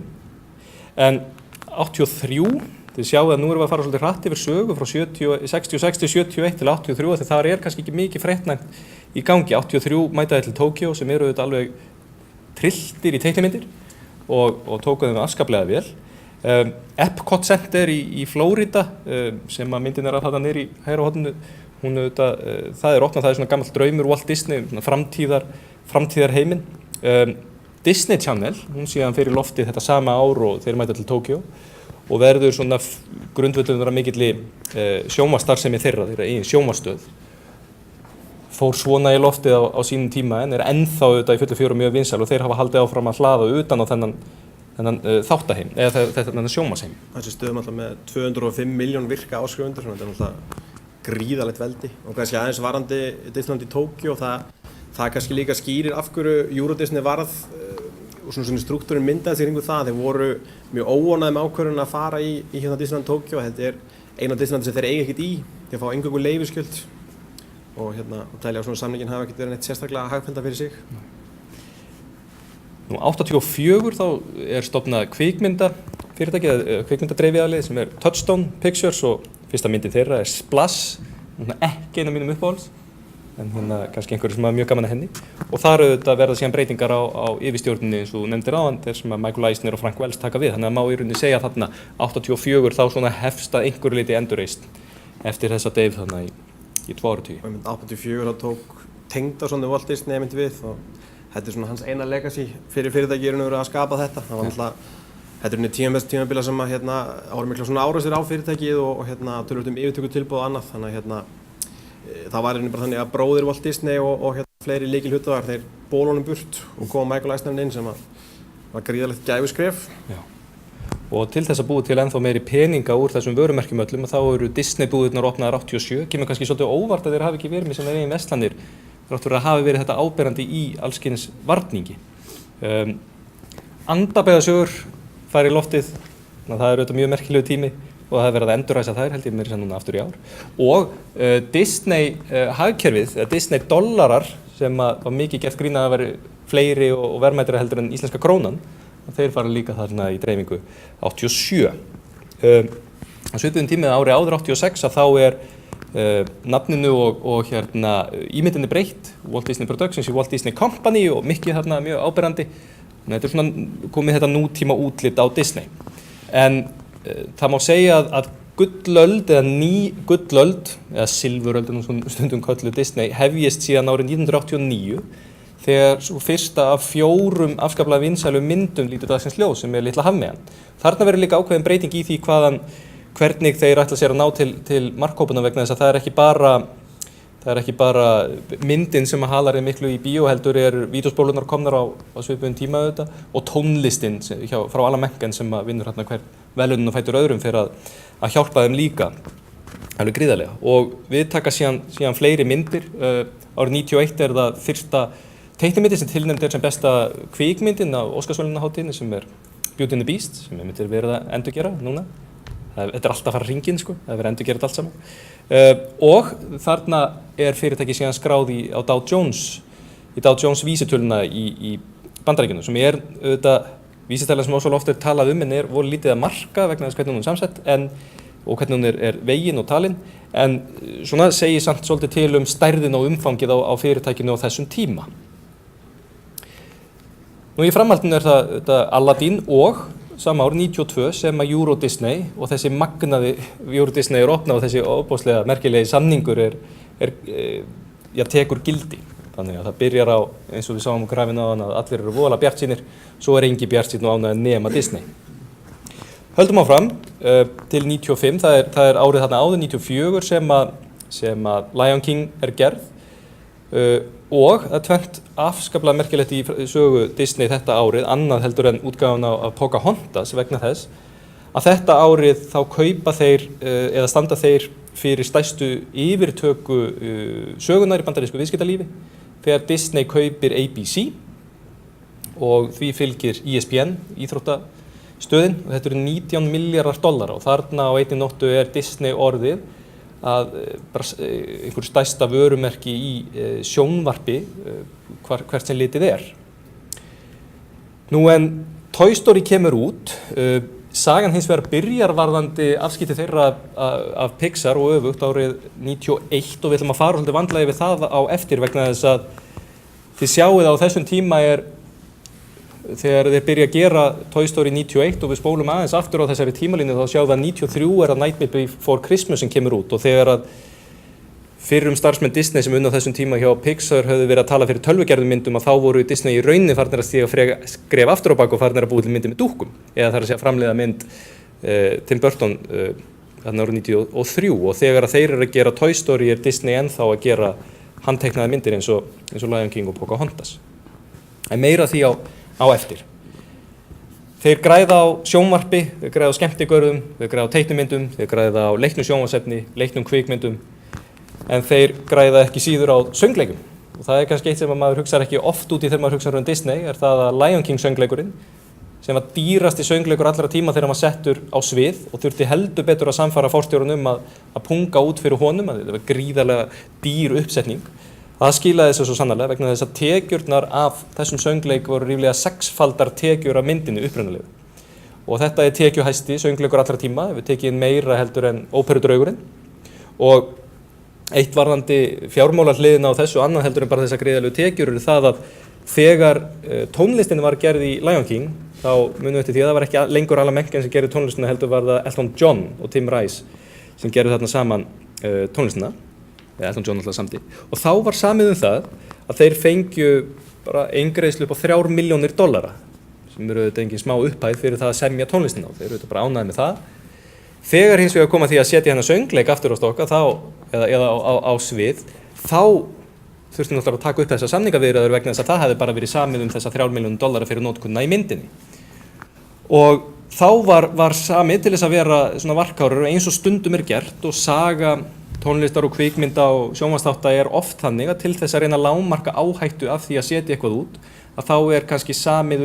En 83, þið sjáu að nú erum við að fara svolítið hratt yfir sögu frá 66 til 71 til 83 þegar það kannski ekki mikið fréttnæmt í gangi. 83 mætaði til Tókíó sem eru auðvitað alveg trilltir í teiknimyndir og tóku þeim afskaplega vel. Epcot Center í Florida sem að myndin að þarna niður í hægra horninu, það opnað, það svona gamall draumur Walt Disney, svona framtíðar heiminn. Disney Channel, hún síðan fer í loftið þetta sama ár og þeir mæta til Tókíó og verður svona grundvöllurinn mikilli sjónvarpsstarfsemi þeirra eigin sjónvarpsstöð. fór svona í loftið á sínum tíma en ennþá auðvitað í fullu fjöru mjög vinsæl og þeir hafa haldið áfram að hlaða utan á þennan þáttaheim, eða þennan sjónvarpsheim. Þessi stöðum alltaf með 205 miljón virka áskrifundur, þetta alltaf gríðalegt veldi og kannski aðeins varandi Disneyland í Tókíó, það kannski líka skýrir af hverju Euro Disney varð og svona struktúrin myndaði sig kringum það. Þeir voru mjög óánægðir með ákvörðun að fara í hérna Disneyland Tókíó. Þetta eina Disneyland sem þeir eiga ekkert í, þeir fá eingöngu leyfisgjöld og telja á svona samningin hafa ekkert verið neitt sérstaklega hagfellda fyrir sig. Nú 84 þá stofnað kvikmyndafyrirtækið, kvikmyndadreifiaðalið sem Touchstone Pictures og fyrsta myndin þeirra Splash, ekki eina mínum uppáhalds, en kannski einhverju sem mjög gaman að henni. Og þar auðvitað verða síðan breytingar á yfirstjórninni eins og nefndir áðan, þeir sem Michael Eisner og Frank Wells taka við. Þannig að má í rauninni segja þarna 84 þá svona hefst að einhverju leyti endurreisn eftir þessa deyf þarna í 2 áratugi. 84 þá tók Tengdason Walt Disney einmitt við og þetta svona hans eina legacy fyrir fyrirtæki í raun og veru að skapa þetta. Það var náttúrulega, þetta tímabila sem ára mikla svona árásir á fyrirtækið og töluvert yfirtökutilboð og annað. Þannig að það var bara þannig að bróðir Walt Disney og fleiri lykilhluthagar, þeir bólu honum burt og kom Michael Eisner inn sem var gríðarlegt gæfuskref. Já. Og til þess að búið til ennþá meiri peninga úr þessum vörumerkjum öllum, þá eru Disney-búðirnar opnaðar 87, kemur kannski svolítið óvart að þeir hafi ekki verið með sínar eigin verslanir, þrátt fyrir að hafi verið þetta áberandi í alls kyns varningi. Andabæðasögur fara í loftið, það er auðvitað mjög merkilegu tími og það er verið að endurræsa þær held ég meira sem núna aftur í ár. Og Disney hagkerfið, Disney dollarar sem var mikið gert grín að vera fleiri og verðmætari heldur en íslenska krónan, þeir fara líka þarna í dreifingu 87. Á svipuðum tími ári áður 86 að þá nafninu og ímyndinni breytt, Walt Disney Productions í Walt Disney Company og mikið þarna mjög áberandi. Þetta er svona komið þetta nútíma útlit á Disney. En það má segja að gullöld eða ný gullöld, eða silfuröld en stundum kölluð Disney, hefjist síðan árið 1989 þegar svo fyrsta af 4 afskaplega vinsælum myndum lítur dagsins ljós sem Litla hafmeyjan. Þarna verður líka ákveðin breyting í því hvernig þeir ætla sér að ná til markhópuna vegna þess að það er ekki bara myndin sem halar miklu í bíó heldur vídeóspólunar komnar á svipuðum tíma auðvitað og tónlistin frá Alan Menken sem vinnur hver verðlaunin og fætur öðrum fyrir að hjálpa þeim líka alveg gríðarlega. Og við taka síðan fleiri myndir. Árið 91 það fyrsta teiknimyndin sem tilnefnd sem besta kvikmyndin á Óskarsverðlaunahátíðinni sem Beauty and the Beast sem myndir verið að endurgera núna. Þetta alltaf að fara hringinn það verið að endurgera þetta allt saman. Og þarna fyrirtæki síðan skráð á Dow Jones vísitöluna í Bandaríkjunum sem auðvitað vísitala sem svo oft talað en voru lítið að marka vegna þess hvernig hún samsett og hvernig hún vegin og talin, en svona segir samt svolítið til stærðin og umfangið á fyrirtækinu á þessum tíma. Nú í framhaldinu það Aladdin og sama ár 92 sem Euro Disney og þessi magnaði Euro Disney opnað og þessi óbúslega merkilegi samningur tekur gildi. Þannig að það byrjar á, eins og við sáum grafin á hann, að allir eru voðalega bjartsýnir, svo engi bjartsýnn og ánægður nema Disney. Höldum áfram til 95, það er árið þarna áður 94 sem að Lion King gerð og það tvennt afskaplega merkilegt í sögu Disney þetta árið, annað heldur en útgáfan af Pocahontas vegna þess að þetta árið þá kaupa þeir eða standa þeir fyrir stærstu yfirtöku sögunar í bandarísku viðskiptalífi þegar Disney kaupir ABC og því fylgir ESPN, íþróttastöðin, og þetta eru $19 miljardar og þarna á einni nóttu Disney orðið að einhver stærsta vörumerki í sjónvarpi hvert sem litið Nú en Toy Story kemur út, sagan hins vegar byrjar varðandi afskipti þeirra af Pixar og öfugt árið 91 og við ætlum að fara svolítið vandlega yfir það á eftir vegna þess að þið sjáið á þessum tíma þegar þeir byrja að gera Toy Story 91 og við spólum aðeins aftur á þessari tímalínu þá sjáum við að 93 að Nightmare Before Christmas sem kemur út og þegar að fyrrum starfsmenn Disney sem unna þessum tíma hjá Pixar höfðu verið að tala fyrir tölvugerðum myndum að þá voru Disney í rauninni farnir að stíga skref aftur á bak og farnir að búið til myndi með dúkkum eða þar að segja framleiða mynd Tim Burton þarna árið 93 og þegar að þeir eru að gera Toy Story Disney ennþá að gera handteiknaði myndir eins og Lion King og Pocahontas. En meira því á eftir. Þeir græða á sjónvarpi, þeir græða á skemmtigörðum, þeir græða á teiknimyndum, þeir græða á leiknum sjónvarpsefni, leiknum kvikmyndum, en þeir græða ekki síður á söngleikum. Og það kannski eitt sem maður hugsar ekki oft út í þegar maður hugsar Disney, það að Lion King söngleikurinn, sem var dýrasti söngleikur allra tíma þegar hann var settur á svið og þurfti heldur betur að samfara forstjórunum að punga út fyrir honum, að þetta var gríðarlega dýr uppsetning. Það skilaði þessu svo sannarlega vegna þess að tekjurnar af þessum söngleik voru ríflega 6-faldar tekjur af myndinu upprunalegu. Og þetta er tekjuhæsti söngleikur allra tíma, við tekið meira heldur en Óperudraugurinn. Og eitt varðandi fjármálahliðina á þessu, annað heldur en bara þessar gríðarlegu tekjur eru það að þegar tónlistin var gerð í Lion King, þá munum við eftir því að það var ekki lengur Alan Menken sem gerði tónlistina, heldur var það Elton John og Tim Rice sem gerðu þarna saman tónlistina. Elton John alltaf samdi. Og þá var samið það að þeir fengju bara eingreiðslu upp á $3 milljónir, sem eru auðvitað engin smá upphæð fyrir það að semja tónlistina og þeir eru auðvitað bara ánægðir með það. Þegar hins vegar koma því að setja hennar söngleik aftur á stokka eða á svið, þá þurfti náttúrulega að taka upp þessa samningaviðræður vegna þess að það hefði bara verið samið þessa $3 milljónir fyrir notkunna í myndinni. Og þá var samið til þess að vera svona varkárur eins og stundum er gert og saga tónlistar og kvikmynda og sjónvarpsþátta er oft þannig að til þess að reyna að lágmarka áhættu af því að setja eitthvað út, að þá er kannski samið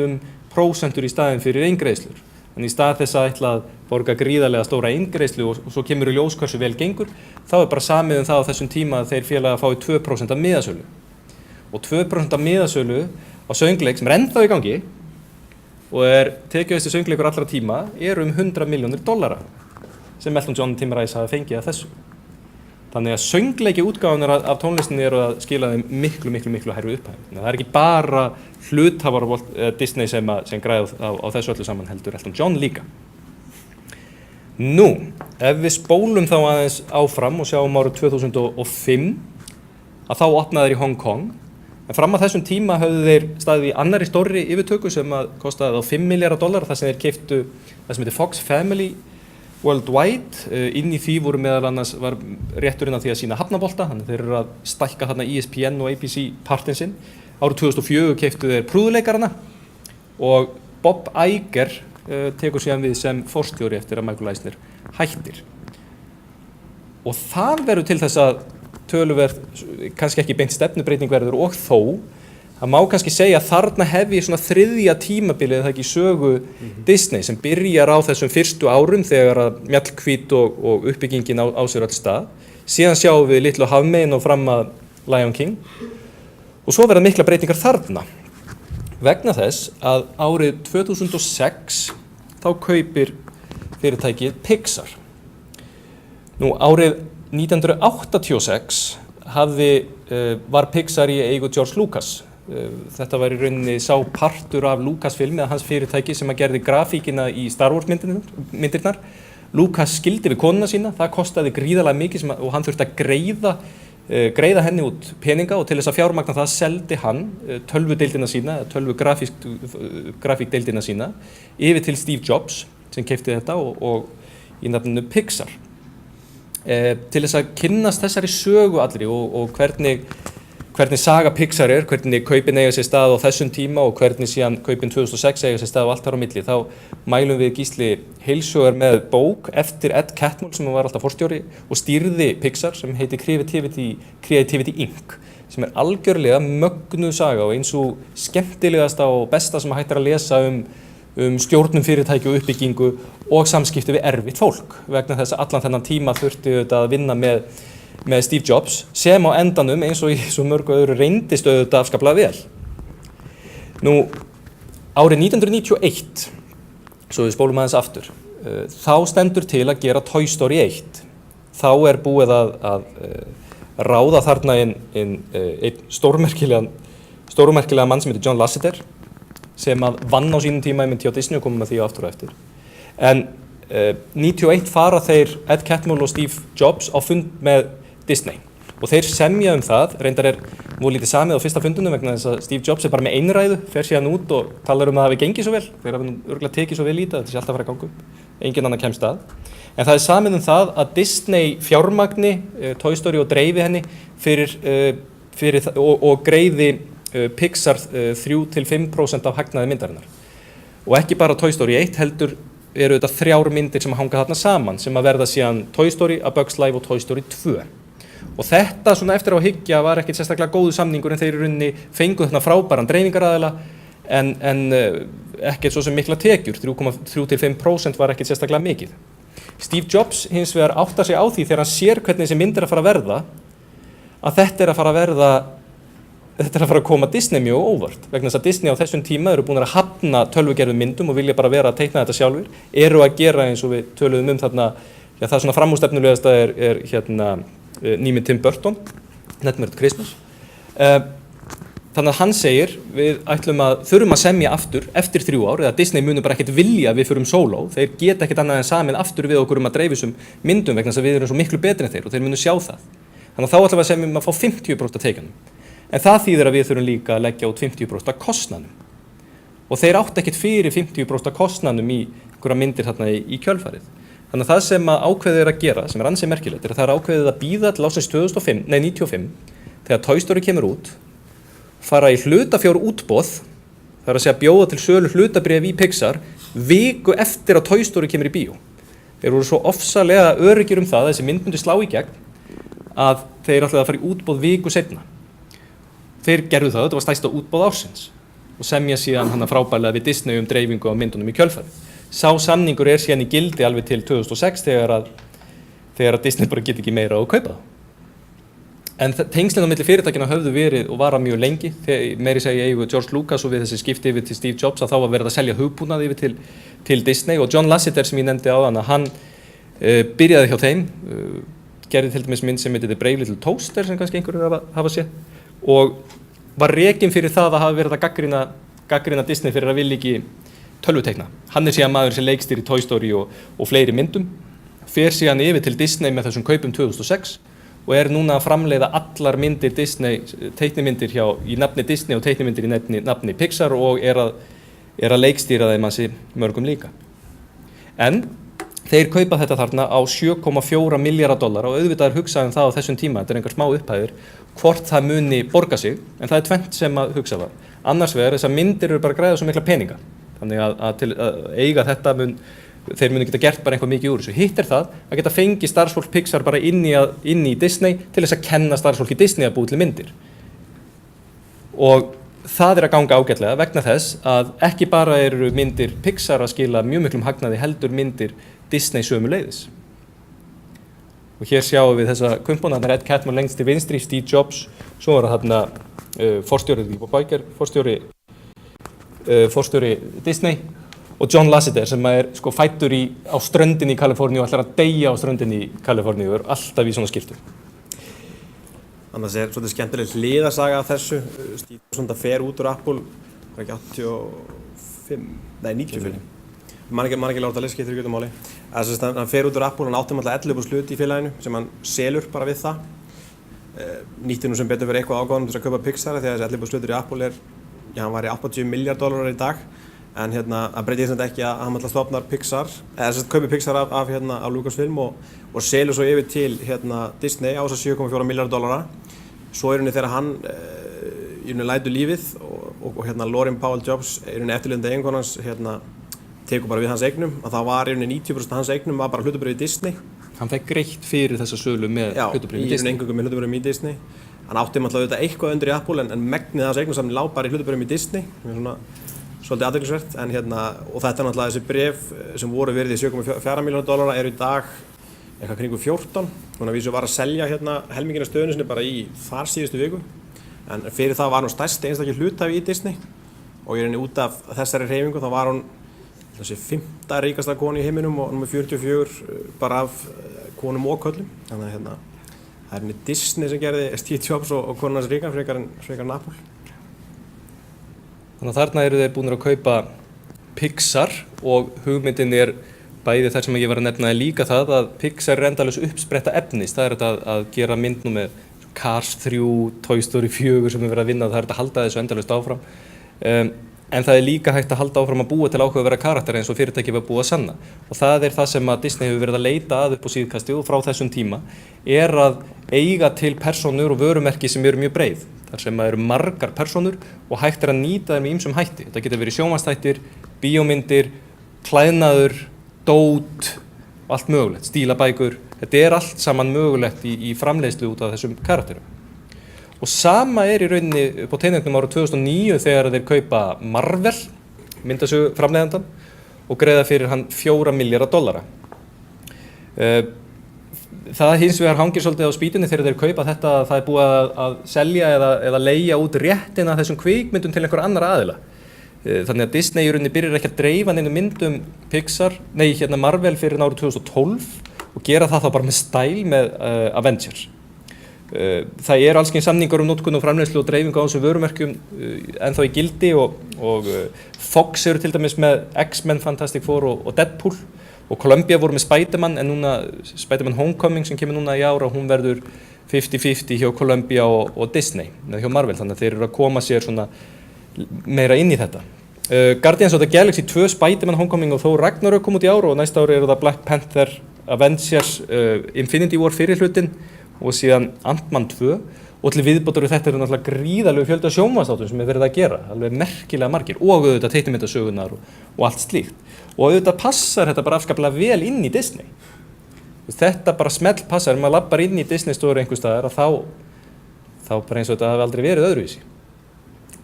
prósentur í staðinn fyrir eingreiðslur. En í stað þess að ætla að borga gríðarlega stóra eingreiðslu og svo kemur í ljós hversu vel gengur, þá er bara samið það á þessum tíma að þeir félagar fái 2% af miðasölu. Og 2% af miðasölu á söngleik sem er ennþá í gangi og er tekjuhæsti söngleikur allra tíma er $100 milljónir sem Elton John og Tim Rice hafa fengið að þessu. Þannig að söngleiki útgáfunar af tónlistinni eru að skila þeim miklu hærri upphæð. Það er ekki bara hluthafar Disney sem græða á þessu öllu saman, heldur Elton John líka. Nú, ef við spólum þá aðeins áfram og sjáum árið 2005, að þá opnaði þeir í Hong Kong. En fram að þessum tíma höfðu þeir staðið í annarri stórri yfirtöku sem kostaði þá $5 milljarðar, þar sem þeir keyptu það sem heitir Fox Family Worldwide. Inn í því voru meðal annars var rétturinn af því að sína hafnabolta, þannig þeir eru að stækka þarna ESPN og ABC partinn sinn. Árið 2004 keyptu þeir prúðuleikarana og Bob Iger tekur síðan við sem forstjóri eftir að Michael Eisner hættir. Og það verður til þess að töluverð, kannski ekki beint stefnubreyting verður og þó, það má kannski segja að þarna hefji svona þriðja tímabilið það ekki sögu Disney sem byrjar á þessum fyrstu árum þegar að Mjallhvít og uppbyggingin á sér öll stað. Síðan sjáum við litlu hafmegin og fram að Lion King og svo verða mikla breytingar þarna. Vegna þess að árið 2006 þá kaupir fyrirtækið Pixar. Nú árið 1986 var Pixar í eigu George Lucas. Þetta var í rauninni sá partur af Lucasfilm eða hans fyrirtæki sem að gerði grafíkina í Star Wars myndirnar. Lucas skildi við konuna sína, það kostaði gríðarlega mikið og hann þurfti að greiða henni út peninga og til þess að fjármagna það seldi hann tölvudeildina sína, grafíkdeildina sína yfir til Steve Jobs sem keypti þetta og í nafninu Pixar. Til þess að kynnast þessari sögu allri og hvernig saga Pixar hvernig kaupin eiga sér stað á þessum tíma og hvernig síðan kaupin 2006 eiga sér stað og allt þar á milli, þá mælum við Gísli heilsugar með bók eftir Ed Catmull sem var alltaf forstjóri og stýrði Pixar sem heitir Creativity Inc. sem er algjörlega mögnuð saga og eins og skemmtilegasta og besta sem hægt að lesa um stjórnum fyrirtæki og uppbyggingu og samskipti við erfitt fólk vegna þess að allan þennan tíma þurfti auðvitað að vinna með Steve Jobs sem á endanum eins og í svo mörgu öðru reyndist auðvitað afskaplega vel. Nú, árið 1991, svo við spólum aðeins aftur, þá stendur til að gera Toy Story 1. Þá er búið að ráða þarna einn stórmerkilega mann sem heitir John Lasseter sem að vann á sínum tíma hjá Disney og komum að því aftur og eftir. En 91 fara þeir Ed Catmull og Steve Jobs á fund með Disney og þeir semja það, reyndar voru lítið samið á fyrsta fundunum vegna þess að Steve Jobs bara með einræðu, fer síðan út og talar að það hafi gengið svo vel, þeir hafi örugglega tekið svo vel í þetta sé alltaf að fara að ganga upp, enginn annar kemst að. En það er samið það að Disney fjármagni Toy Story og dreifi henni fyrir og greiði Pixar 3-5% af hagnaði myndarinnar. Og ekki bara Toy Story 1 heldur eru þetta 3 myndir sem hanga þarna saman sem að verða síðan Toy Story, A Bug's Life og Toy Story 2. Og þetta svona eftir á að hyggja var ekkert sérstaklega góðu samningur en þeir í rauninni fengu þarna frábæran dreifingaraðila en ekkert svo sem mikla tekjur, 3-5% var ekkert sérstaklega mikið. Steve Jobs hins vegar áttar sig á því þegar hann sér hvernig þessi mynd að fara að verða að þetta er að fara að koma Disney mjög óvart vegna þess að Disney á þessum tíma eru búin að hafna tölvugerðum myndum og vilja bara vera að teikna þetta sjálfur, eru að gera eins og við töluðum þarna, já það svona framúrstefnulegasta er hérna nýmynd Tim Burton, Nightmare Before Christmas. Þannig að hann segir við þurfum að semja aftur eftir 3 ár eða Disney munum bara ekkert vilja að við förum sóló, þeir geta ekkert annað en samið aftur við okkur að dreifa þessum myndum vegna þess að við erum svo miklu betri en þeir og þeir munu sjá það. Þannig að þá ætlum við að semja að fá 50% af tekjunum. En það þýðir að við þurfum líka að leggja út 50% af kostnaðinum. Og þeir átt ekkert fyrir 50% af kostnaðinum í einhverja myndir þarna í kjölfarið. Þannig að það sem ákveðið er að gera, sem er ansi merkilegt, er að það er ákveðið að bíða til ársins 95 þegar Toy Story kemur út, fara í hlutafjár útboð, það er að segja bjóða til sölu hlutabréf í Pixar viku eftir að Toy Story kemur í bíó. Þeir voru svo ofsalega öruggir það að þessi mynd myndi slá í gegn að þeir ætlaðu að fara í útboð viku seinna. Þeir gerðu það, þetta var stærsta útboð ársins og semja síðan hann frábærlega við Disney dreifingu á myndunum í kjölfarið. Sá samningur er síðan í gildi alveg til 2006 þegar að Disney bara get ekki meira á að kaupa það. En tengslin á milli fyrirtækjanna höfðu verið og vara mjög lengi, meiri segja eigu George Lucas og við þessi skipti yfir til Steve Jobs að þá var verið að selja hugbúnað yfir til Disney og John Lasseter sem ég nefndi áðan að hann byrjaði hjá þeim, gerði til dæmis mynd sem heitir The Brave Little Toaster sem kannski einhverjur hafa séð og var rekinn fyrir það að hafa verið að gaggrina Disney fyrir að vilja ekki tölvuteikna. Hann er síðan maður sem leikstýrir Toy Story og fleiri myndum, fer síðan yfir til Disney með þessum kaupum 2006 og er núna að framleiða allar myndir Disney, teiknimyndir í nafni Disney og teiknimyndir í nafni Pixar og er að leikstýra þeim ansi mörgum líka. En þeir kaupa þetta þarna á $7,4 milljarðar og auðvitað er hugsað það á þessum tíma, þetta er einhver smá upphæðir, hvort það muni borga sig, en það er tvennt sem að hugsa það. Annars vegar þessar myndir eru bara að græða svo mikla peninga, þannig að til að eiga þetta þeir munu geta gert bara eitthvað mikið úr þessu. Hitt er það að geta fengið starfsfólk Pixar bara inn í Disney til þess að kenna starfsfólki Disney að búa til myndir. Og það er að ganga ágætlega vegna þess að ekki bara eru myndir Pixar að skila mjög miklum hagnaði heldur myndir Disney sömuleiðis. Og hér sjáum við þessa kumpuna, þarna er Ed Catmull lengst til vinstri, Steve Jobs, svo var þarna forstjóri Bob Iger, forstjóri Disney og John Lasseter sem er sko fæddur á ströndinni í Kaliforníu og ætlar að deyja á ströndinni í Kaliforníu og er alltaf í svona skiltum. Annars er svolítið skemmtileg hliðarsaga af þessu. Steve Jobs fer út úr Apple, það er ekki 95. Man ekki láta lesa, skiptir ekki út máli. Hann fer út úr Apple, hann átti alltaf 11% hlut í félaginu sem hann selur bara við það. Nýtti nú sem betur fyrir eitthvað ágóðanum til að kaupa Pixar þegar þessi 11% hlutur í Apple hann var í $80 milljarðar í dag. En það breytir þetta ekki að hann alltaf stofnar Pixar, eða kaupir Pixar af Lucasfilm og selur svo yfir til Disney á þess að $7,4 milljarðar. Svo þegar hann lætur lífið og Laurene Powell Jobs eftirlifandi eiginkona hans tekur bara við hans eignum, að það var 90% hans eignum var bara hlutabréf í Disney. Hann fekk greitt fyrir þessa sölu með hlutabréf í Disney. Já, eingöngu með hlutabréf í Disney. Hann átti alltaf eitthvað undir í Apple en megnið hans eignum lá bara í hlutabréf í Disney. Svolítið athyglisvert, og þetta er náttúrulega þessi bréf sem voru verið í $7,4 milljarðar eru í dag eitthvað kringum 14. Þannig að vísu var að selja helmingina stöðunni sinni bara í þar síðustu viku. En fyrir það var hún stærsti einstakir hluthafi í Disney og út af þessari hreyfingu þá var hún þessi 5. ríkasta konu í heiminum og nummer 44 bara af konum og köllum. Þannig að það er Disney sem gerði Steve Jobs og konun hans ríka frekar en Apple. Þannig að þarna eru þeir búin að kaupa Pixar og hugmyndin er bæði þar sem ég var að nefna líka það að Pixar er endalaus uppspretta efnis. Það er þetta að gera mynd nú með Cars 3, Toy Story 4 sem við verðum að vinna, það er þetta að halda þessu endalaust áfram. En það líka hægt að halda áfram að búa til áhugaverða karaktera eins og fyrirtæki var búið að sanna. Og það það sem að Disney hefur verið að leita að upp á síðkasti og frá þessum tíma að eiga til persónur og vörumerki sem eru mjög breið. Þar sem eru margar persónur og hægt að nýta þeim í ýmsum hætti. Þetta getur verið sjónvarpsþættir, bíómyndir, klæðnaður, dót og allt mögulegt, stílabækur. Þetta allt saman mögulegt í framleiðslu út af þessum karakterum. Og sama í rauninni upp á teikningnum árið 2009 þegar þeir kaupa Marvel, myndasögu framleiðandann, og greiða fyrir hann $4 milljarðar. Það hins vegar hangir svolítið á spýtunni þegar þeir kaupa þetta að það búið að selja eða leigja út réttina af þessum kvikmyndum til einhver annara aðila. Þannig að Disney í rauninni byrjar ekki að dreifa neinu myndum Marvel fyrir árið 2012 og gera það þá bara með stæl með Avengers. Það alls kyns samningar notkun og framleiðslu og dreifingu á þessum vörumerkjum ennþá í gildi og Fox eru til dæmis með X-Men, Fantastic Four og Deadpool og Columbia voru með Spider-Man en núna Spider-Man Homecoming sem kemur núna í ár og hún verður 50-50 hjá Columbia og Disney eða hjá Marvel, þannig að þeir eru að koma sér svona meira inn í þetta. Guardians of the Galaxy 2, Spider-Man Homecoming og Thor Ragnarök kom út í ár og næsta ári eru það Black Panther, Avengers, Infinity War fyrir hlutin og síðan Ant-Man 2 og til viðbótar þetta náttúrulega gríðarlegu fjöldi af sjónvarpsþáttum sem verið að gera, alveg merkilega margir og auðvitað teiknimyndasögunar og allt slíkt og auðvitað passar þetta bara afskaplega vel inn í Disney. Þetta bara smell passar, ef maður lappar inn í Disney Store einhvers staðar þá bara eins og þetta hafi aldrei verið öðruvísi.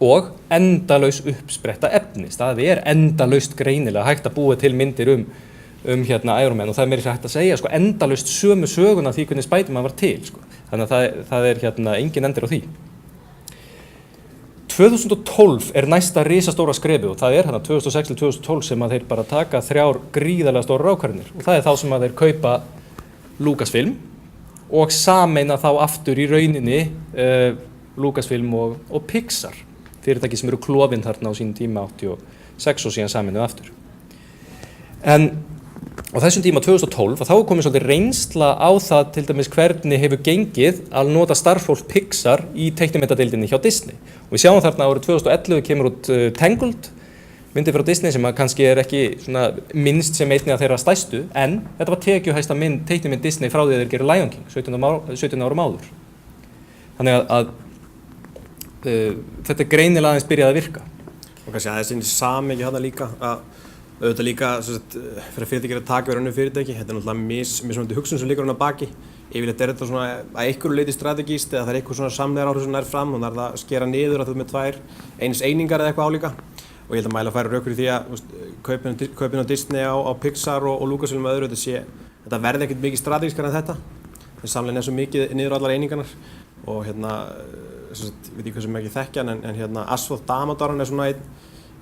Og endalaus uppspretta efnis, það endalaust greinilega hægt að búa til myndir Iron Man og það meira hægt að segja endalaust sömu söguna því hvernig Spider-Man var til þannig að það engin endir á því. 2012 næsta risastóra skrefið og það 2006 til 2012 sem að þeir bara taka 3 gríðarlega stórar ákvarðanir og það þá sem að þeir kaupa Lucasfilm og sameina þá aftur í rauninni Lucasfilm og Pixar, fyrirtæki sem eru klofin þarna á sínum tíma 86 og síðan sameinuð aftur. En á þessum tíma 2012 þá komið svolítið reynsla á það til dæmis hvernig hefur gengið að nota starfsfólk Pixar í teiknimyndadeildinni hjá Disney. Og við sjáum þarna árið 2011 kemur út Tangled, myndið frá Disney sem kannski ekki minnst sem einni af þeirra stærstu, en þetta var tekjuhæsta teiknimynd Disney frá því að þeir gerir Lion King 17 árum áður. Þannig að þetta greinilega aðeins byrjaði að virka. Og kannski aðeins inn í samhengi þarna líka að auðvitað líka fyrir fyrirtæki að taka við önnur fyrirtæki, þetta náttúrulega mismunandi hugsun sem liggur að baki. Yfirleitt þetta svona að einhverju leyti strategíst eða það eitthvað svona samlegðaráhrif sem nær fram og það að skera niður að þú með 2 einingar eða eitthvað álíka. Og ég held að mæla að færa rök fyrir því að kaupin á Disney á Pixar og Lucasfilm og öðru, þetta verði ekkert mikið strategískar en þetta. Það samlegðin svo mikið niður á allar einingarnar og ég veit ekki hvað sem ekki þekkja en Asphalt Damodaran svona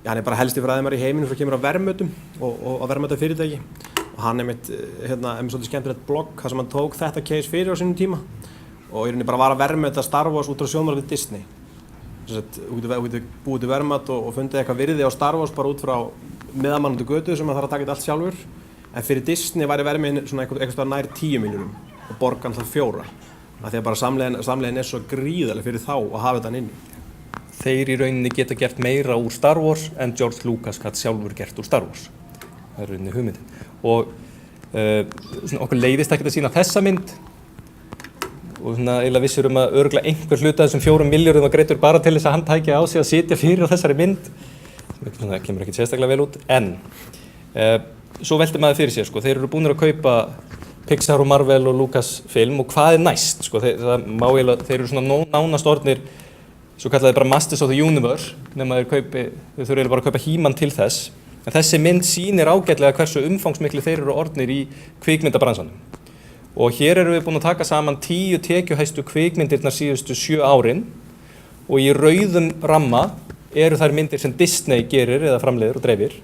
hann bara helsti fræðimari í heiminum sem kemur á verðmötum og á verðmötafyrirtæki og hann með svolítið skemmtilegt blogg þar sem hann tók þetta case fyrir á sínum tíma og í rauninni bara var að verðmöta Star Wars út frá sjónarhorni Disney. Þú getur búið til verðmöt og fundið eitthvað virði á Star Wars bara út frá meðalmannandi götu sem það þarf að taka þetta allt sjálfur en fyrir Disney væri verðmötin svona eitthvað nær 10 milljónum og borgan það 4 af því að bara samlegðin svo gríðarleg fyrir þá að hafa þetta inni. Þeir í rauninni geta gert meira úr Star Wars en George Lucas gat sjálfur gert úr Star Wars. Það rauninni hugmyndin. Og okkur leiðist ekkert að sýna þessa mynd og eiginlega vissir að örugglega einhver hluta þessum 4 milljörðum var greiddur bara til þess að hann tæki á sig að sitja fyrir á þessari mynd. Það kemur ekkert sérstaklega vel út, en svo velti maður fyrir sér, þeir eru búnir að kaupa Pixar og Marvel og Lucasfilm og hvað næst? Þeir eru svona nánast orðnir svo kallaði bara Masters of the Universe nema þeir þurfa bara að kaupa He-Man til þess en þessi mynd sýnir ágætlega hversu umfangsmikli þeir eru orðnir í kvikmyndabransanum og hér erum við búin að taka saman 10 tekjuhæstu kvikmyndirnar síðustu 7 árin og í rauðum ramma eru þær myndir sem Disney gerir eða framleiðir og dreifir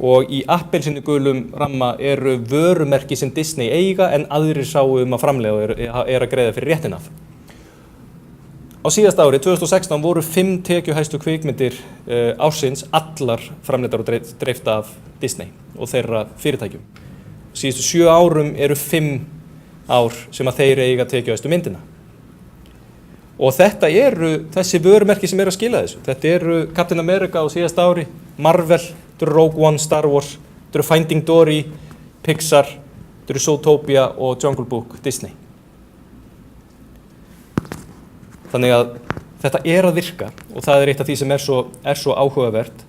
og í appelsínugulum ramma eru vörumerki sem Disney eiga en aðrir sáu að framleiða og að greiða fyrir réttin af. Á síðasta ári, 2016, voru 5 tekjuhæstu kvikmyndir ársins allar framleiddar og dreifta af Disney og þeirra fyrirtækjum. Síðustu 7 árum eru 5 ár sem að þeir eiga tekjuhæstu myndina. Og þetta eru þessi vörumerki sem eru að skila þessu. Þetta eru Captain America á síðasta ári, Marvel, þetta eru Rogue One, Star Wars, þetta eru Finding Dory, Pixar, þetta eru Zootopia og Jungle Book, Disney. Þannig að þetta er að virka og það er eitt af því sem er svo áhugavert.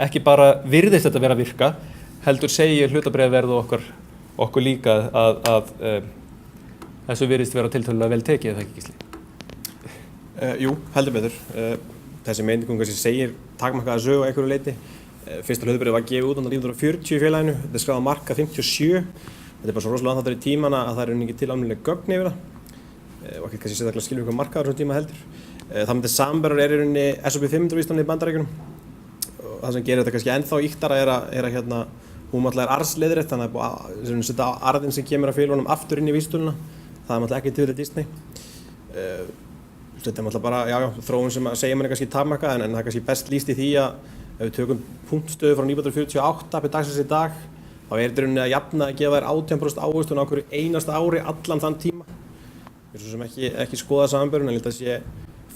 Ekki bara virðist þetta vera að virka, heldur segir hlutabréfaverð og okkur líka að þessu virðist vera tiltölulega vel tekið, er það ekki, Gísli? Jú, heldur betur. Þessi meiningunga sem segir takmarkaða sögu að einhverju leyti. Fyrsta hlutabréfið var gefið út á 1940 í félaginu, þetta er skráð á markað 57. Þetta er bara svo rosalega anþáttur í tímana að það eru ekki til almennileg gögn yfir það. Og ekki kannski sérstaklega skilja hvað markaður þessum tíma heldur. Það með þess samanburður er í rauninni S&P 500 Íslandi í Bandaríkjunum. Og það sem gerir þetta kannski ennþá ýktara er að hún er arðsleiðrétt, þannig að það er setja arðinn sem kemur af félögunum aftur inn í vísitöluna. Það er ekki til þetta Disney. Þetta er bara þróun sem segja manni kannski takmarkað en það er kannski best lýst í því að ef við tökum punktstöðu frá 1948 fyrir dagsins í dag þá er þetta rauninni að jafna að gefa þér 18% ávöxtun á hverju einasta ári allan þann tíma. Ég er svo sem ekki skoða samanburðinn en ég held að sé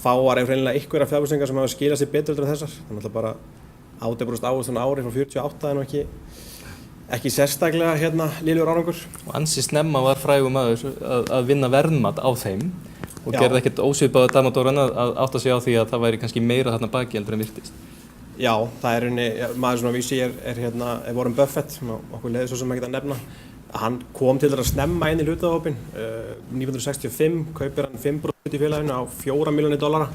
fáar ef hreinlega einhverjar fjárfestingar sem hafa skilað sér betur en þessar. Þannig að bara 18% ávöxtun á ári frá 48 er nú ekki sérstaklega lélegur árangur. Og ansi snemma var frægur maður að vinna verðmat á þeim og gerði ekkert ósvipaða damadóran að átta sig á því að það væri kannski meira þarna baki heldur en virtist. Já, það er maður svona vísi er Warren Buffett, sem okkur leiði svo sem ekki að nefna. Hann kom til að snemma inn í hlutahópinn. 1965 kaupir hann 5% í félaginu á $4 milljónir.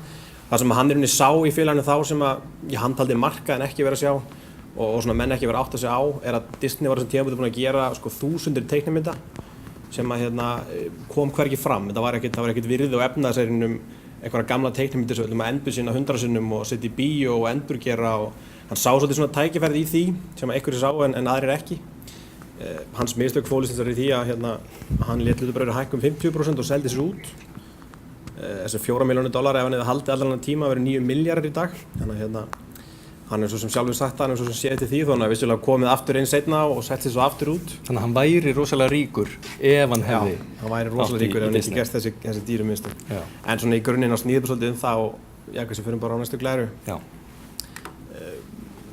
Það sem hann sá í félaginu þá sem hann taldi markað en ekki verið að sjá og svona menn ekki verið að átta sig á er að Disney var þessum tímabúti búin að gera þúsundir teiknimynda sem kom hvergi fram. Það var ekkert virði og efnaðsærin einhverja gamla teiknimyndir sem við ætlum að endursýna 100 sinnum og setja í bíó og endurgera og hann sá svolítið svona tækifærið í því sem einhverjir sá en aðrir ekki. Hans mistök fólust í því að hann lét hlutabréfið hækka 50% og seldi sér út. Þessi $4 milljónir ef hann hefði haldið allan tíma verið 9 milljarðar í dag. Þannig að hann svo sem sjálfur sagt hann svo sem séð til því þannig að vissulega komið aftur inn seinna og sett sér svo aftur út. Þannig að hann væri rosalega ríkur ef hann hefði. Já, hann væri rosalega ríkur ef hann ekki gert þessi dýru mistök. En svona í grunninn á snýðum svolítið það og kannski fyrir bara á næstu glæru. Já.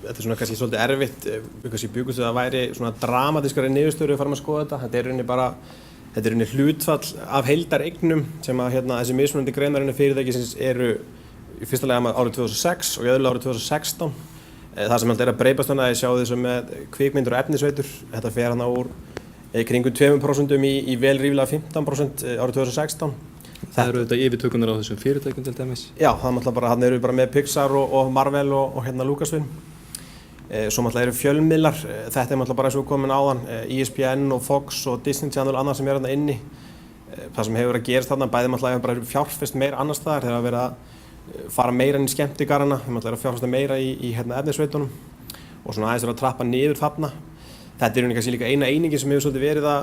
Þetta er svona kannski svolítið erfitt, við kannski bjugumst að það væri svona dramatískari niðurstöður við farum að skoða þetta. Þetta er hlutfall af heildareignum sem þessi mismunandi greinar fyrirtækisins eru í fyrsta lagi árið 2006 og í öðru árið 2016. Það sem er að breytast þannig að ég sjá þessu með kvikmyndir og efnisveitur. Þetta fer úr kringum 2% í vel rífilega 15% árið 2016. Það eru þetta yfirtökunar á þessum fyrirtækjum til dæmis? Já, hann eru bara með Pixar og Marvel og Lucasfilm. Svo eru fjölmiðlar, þetta er bara eins og komin áðan, ESPN og Fox og Disney Channel og annað sem er inni. Það sem hefur verið að gerast þarna, bæði bara fjárfest meira annars staðar þegar að vera fara meira inn í skemmtigarana, þeir að fjárfesta meira í efnisveitunum og svona aðeins að trappa niður þarna. Þetta er kannski líka eina einingin sem hefur svolítið verið að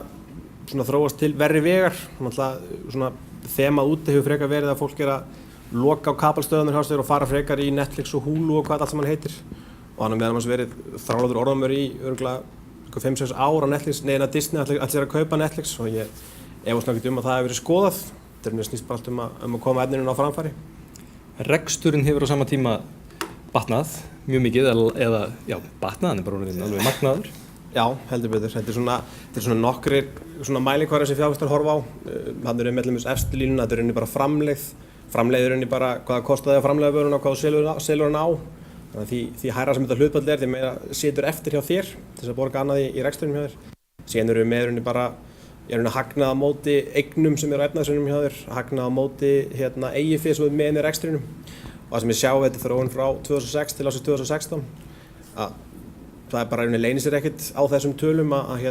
þróast til verri vegar. Svona þemað úti hefur frekar verið að fólk er að loka á kabelstöðvarnar hjá sér og fara frekar í Netflix og Hulu og hvað allt sem hann heitir. Og hann meðan verið þrálaður orðamör í örugglega 5-6 ár á Netflix, neina Disney allir að kaupa Netflix og ég efast ekkert að það hefur verið skoðað. Þetta snýst bara allt að koma efninu á framfæri. Reksturinn hefur á sama tíma batnað mjög mikið eða batnað, hann er bara alveg magnaður. Já, heldur betur. Þetta er svona nokkrir mælikvarðar sem fjárfestar horfa á. Hann eru með efstu línuna, þetta er bara framlegð. Framlegð er bara hvað það kostaði að framleiða vöruna og hvað þú selur hann á. Þannig að því hærra sem þetta hlutfall er, því meira situr eftir hjá þér til þess að borga annað í rekstrinum hjá þér. Síðan eru við með bara hagnað á móti eignum sem eru á efnahagsreikningum hjá þér, hagnað á móti eigið fé sem er með inn í rekstrinum. Og það sem ég sjá þetta þróun frá 2006 til ásins 2016 að það bara leynir sér ekkert á þessum tölum að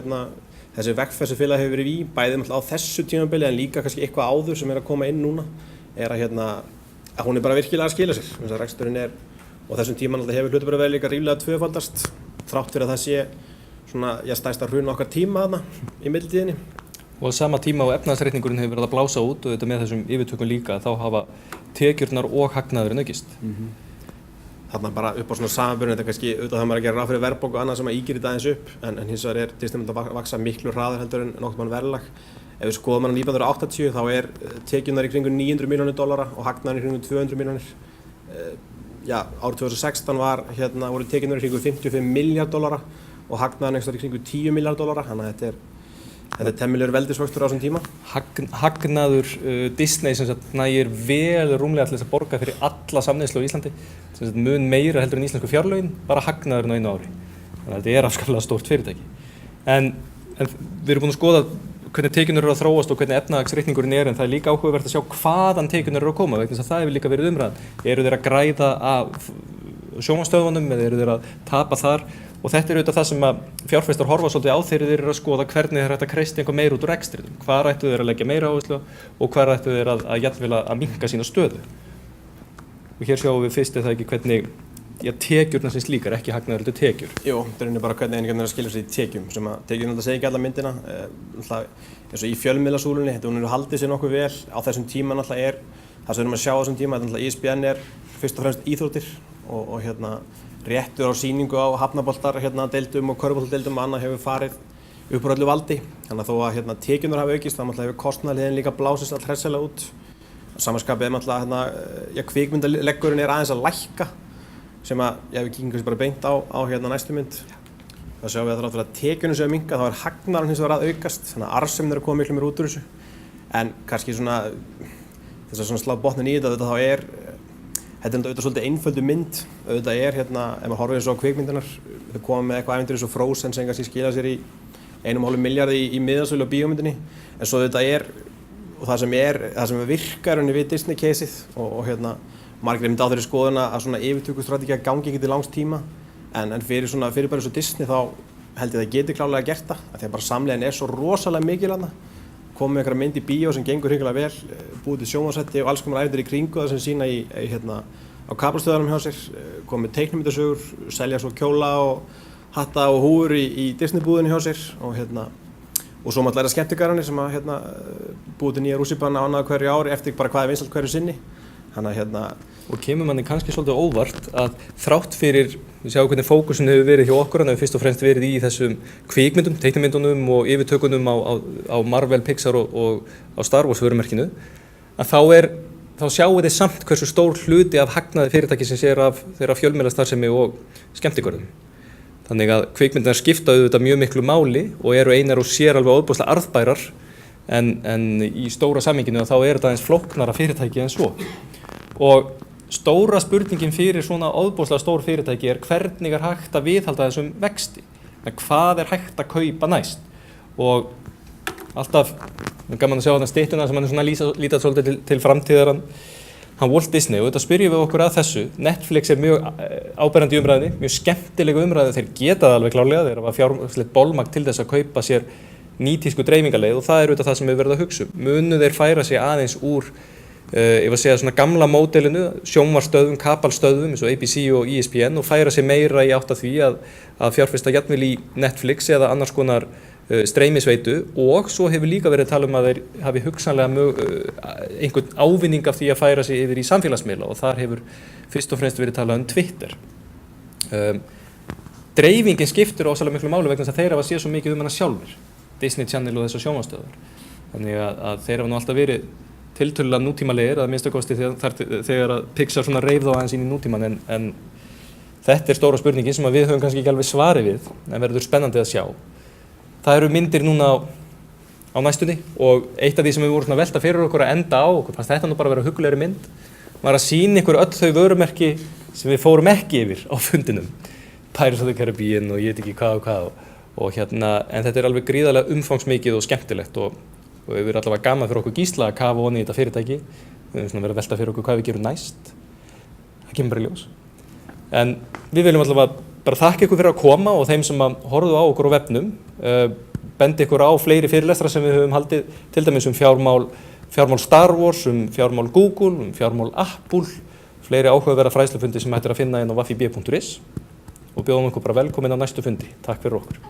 þessi vegferð sem félagið hefur verið í, bæði á þessu tímabili en líka kannski eitthvað áður sem er að koma inn núna, er að hún er bara virkilega að skila sér. Þess að reksturinn og þessum tíman hefur hlutabréfaverð líka ríflega tvöfaldast þrátt fyrir að það sé svona stærsta hrun okkar tíma þarna í millitíðinni. Og á sama tíma á efnahagsreikningurinn hefur verið að blása út og þetta með þessum yfirtökum líka, þá hafa tekjurnar og hagnaðurinn aukist. Þarna bara upp á svona samanburðin, þetta kannski auðvitað það maður að gera ráð fyrir verðbólgu og annað sem að ígir þetta aðeins upp, en hins vegar er Disney að vaksa miklu hraðar heldur en nokkuð mann verðlag. ef við skoðum hann 1980 þá tekjurnar í kringum $900 milljónir og hagnaðurinn í kringum $200 milljónir. Árið 2016 voru tekjurnar í kringum $55 milljarðar og hagnaðurinn í kringum $10 milljarðar, þannig að þetta temmilegur veldisvöxtur á þessum tíma. Hagnaður Disney sem sagt nægir vel rúmlega til þess að borga fyrir alla samneyslu á Íslandi, sem sagt mun meira heldur en íslensku fjárlögin, bara hagnaðurinn á einu ári. Þannig að þetta afskaplega stórt fyrirtæki. En við erum búin að skoða hvernig tekjurnar eru að þróast og hvernig efnahagsreikningurinn en það líka áhugavert að sjá hvaðan tekjurnar eru að koma, vegna þess að það hefur líka verið umræðan. Eru þeir að græða af sjónvarpsstöðvunum eða eru þeir að tapa þar? Og þetta auðvitað það sem að fjárfestar horfa svolítið á þegar þeir eru að skoða hvernig þeir ættu að kreista eitthvað meira út úr rekstrinum. Hvar ættu þeir að leggja meira áherslu og hvar ættu þeir jafnvel að minnka sína stöðu. Og hér sjáum við fyrst það ekki hvernig tekjurnar sem slíkar, ekki hagnaður heldur tekjur. Jú, þetta bara hvernig einingarnir að skilja sig í tekjum, sem að tekjurnar segja ekki alla myndina. Eins og í fjölmiðlasúlunni, hún haldið sér nokkuð vel á þessum tíma það sem við erum að sjá á þessum tíma, ESPN fyrst og fremst íþróttir og réttur á sýningu á hafnaboltar deildum og körfuboltadeildum og annað hefur farið upp úr öllu valdi. Þannig að þó að tekjurnar hafa aukist, þá hefur kostnaðarliðin líka blásist allhressilega út. Samanskapið kvikmyndaleggurinn aðeins að lækka, sem að við kíkjum kannski bara beint á næstu mynd. Það sjáum við að þrátt fyrir að tekjunum séu að minnka, þá hagnaðurinn hins vegar að aukast, þannig að arðsemin er að koma miklu meira út úr þessu. En kannski þess að slá botnin í þetta, þetta auðvitað svolítið einföldu mynd. Auðvitað ef maður horfir eins og á kvikmyndirnar, þau koma með eitthvað ævintýri eins og Frozen sem kannski skila sér í 1,5 milljarði í miðasölu á bíómyndinni. En svo auðvitað og það sem virkar við Disney caseið og margir myndi á þeirri skoðun að svona yfirtökustrategía gangi ekki til langs tíma. En fyrir bara eins og Disney þá held ég það geti klárlega gert það, af því að bara samlegin svo rosalega mikil þarna. Komið með einhverja mynd í bíó sem gengur hrikalega vel, búið til sjónvarpsþætti og alls konar ævintýri í kringu það sem sýna á kablstöðunum hjá sér, komið með teiknimyndasögur, selja svo kjóla og hatta og húfur í Disney-búðinni hjá sér og svo maður læra skemmtigararnir sem búið til nýja rússíbana annað hverju ári eftir bara hvað vinsælt hverju sinni. Og kemur manni kannski svolítið óvart að þrátt fyrir, við sjáum hvernig fókusin hefur verið hjá okkur, hann hefur fyrst og fremst verið í þessum kvikmyndum, teiknimyndunum og yfirtökunum á Marvel, Pixar og á Star Wars vörumerkinu, að þá sjáum þið samt hversu stór hluti af hagnaði fyrirtæki sem sér af þeirra fjölmiðlastarfsemi og skemmtigörðum. Þannig að kvikmyndirnar skipta auðvitað mjög miklu máli og eru einar og sér alveg ofboðslega arðbærar, en í stóra samhenginu þá þetta aðeins flóknara fyrirtæki en svo. Og stóra spurningin fyrir svona ofboðslega stór fyrirtæki hvernig hægt að viðhalda þessum vexti. Hvað hægt að kaupa næst? Og alltaf, gaman að sjá þarna styttuna sem hann lítið svolítið til framtíðar, hann Walt Disney, og þetta spyrjum við okkur að þessu. Netflix mjög áberandi í umræðinni, mjög skemmtilega umræði, þeir geta það alveg klárlega, þeir hafa fjármagslegt bolmagn til þess að kaupa sér nýtísku dreifingaleið og það auðvitað það sem við verðum að hugsa. Munu þeir færa sig aðeins úr ég var að segja svona gamla módelinu, sjónvarpsstöðvum, kapalstöðvum eins og ABC og ESPN og færa sig meira í átt að því að fjárfesta jafnvel í Netflix eða annars konar streymisveitu og svo hefur líka verið að tala að þeir hafi hugsanlega einhvern ávinning af því að færa sig yfir í samfélagsmiðla og þar hefur fyrst og fremst verið talað Twitter. Dreifingin skiptir ósælega miklu máli vegna þess að þeir hafa séð svo mikið hana sjálfur, Disney Channel og þessar sjónvarpsstöðvar. Þannig að þeir hafa nú alltaf verið tiltölulega nútímalegir, að minnsta kosti þegar að Pixar svona reif þá aðeins inn í nútíman en þetta stóra spurningin sem við höfum kannski ekki alveg svari við en verður spennandi að sjá. Það eru myndir núna á næstunni og eitt af því sem við vorum að velta fyrir okkur að enda á, okkur fannst þetta nú bara að vera huggulegri mynd, var að sýna ykkur öll þau vörumerki sem við fórum ekki yfir á fundinum. Pirates of the Caribbean og ég veit ekki hvað og en þetta alveg gríðarlega umfangsmikið og skemmtilegt og við erum allavega gaman fyrir okkur Gísla að kafa ofan í þetta fyrirtæki. Við erum verið að velta fyrir okkur hvað við gerum næst. Það kemur bara í ljós. En við viljum allavega bara þakka ykkur fyrir að koma og þeim sem horfðu á okkur á vefnum. Bendi ykkur á fleiri fyrirlestra sem við höfum haldið, til dæmis fjármál Star Wars, fjármál Google, fjármál Apple, fleiri áhugaverða fræðslufundi sem hægt að finna inn á wafib.is og bjóðum ykkur bara velkomin á næstu fundi. Takk fyrir okkur.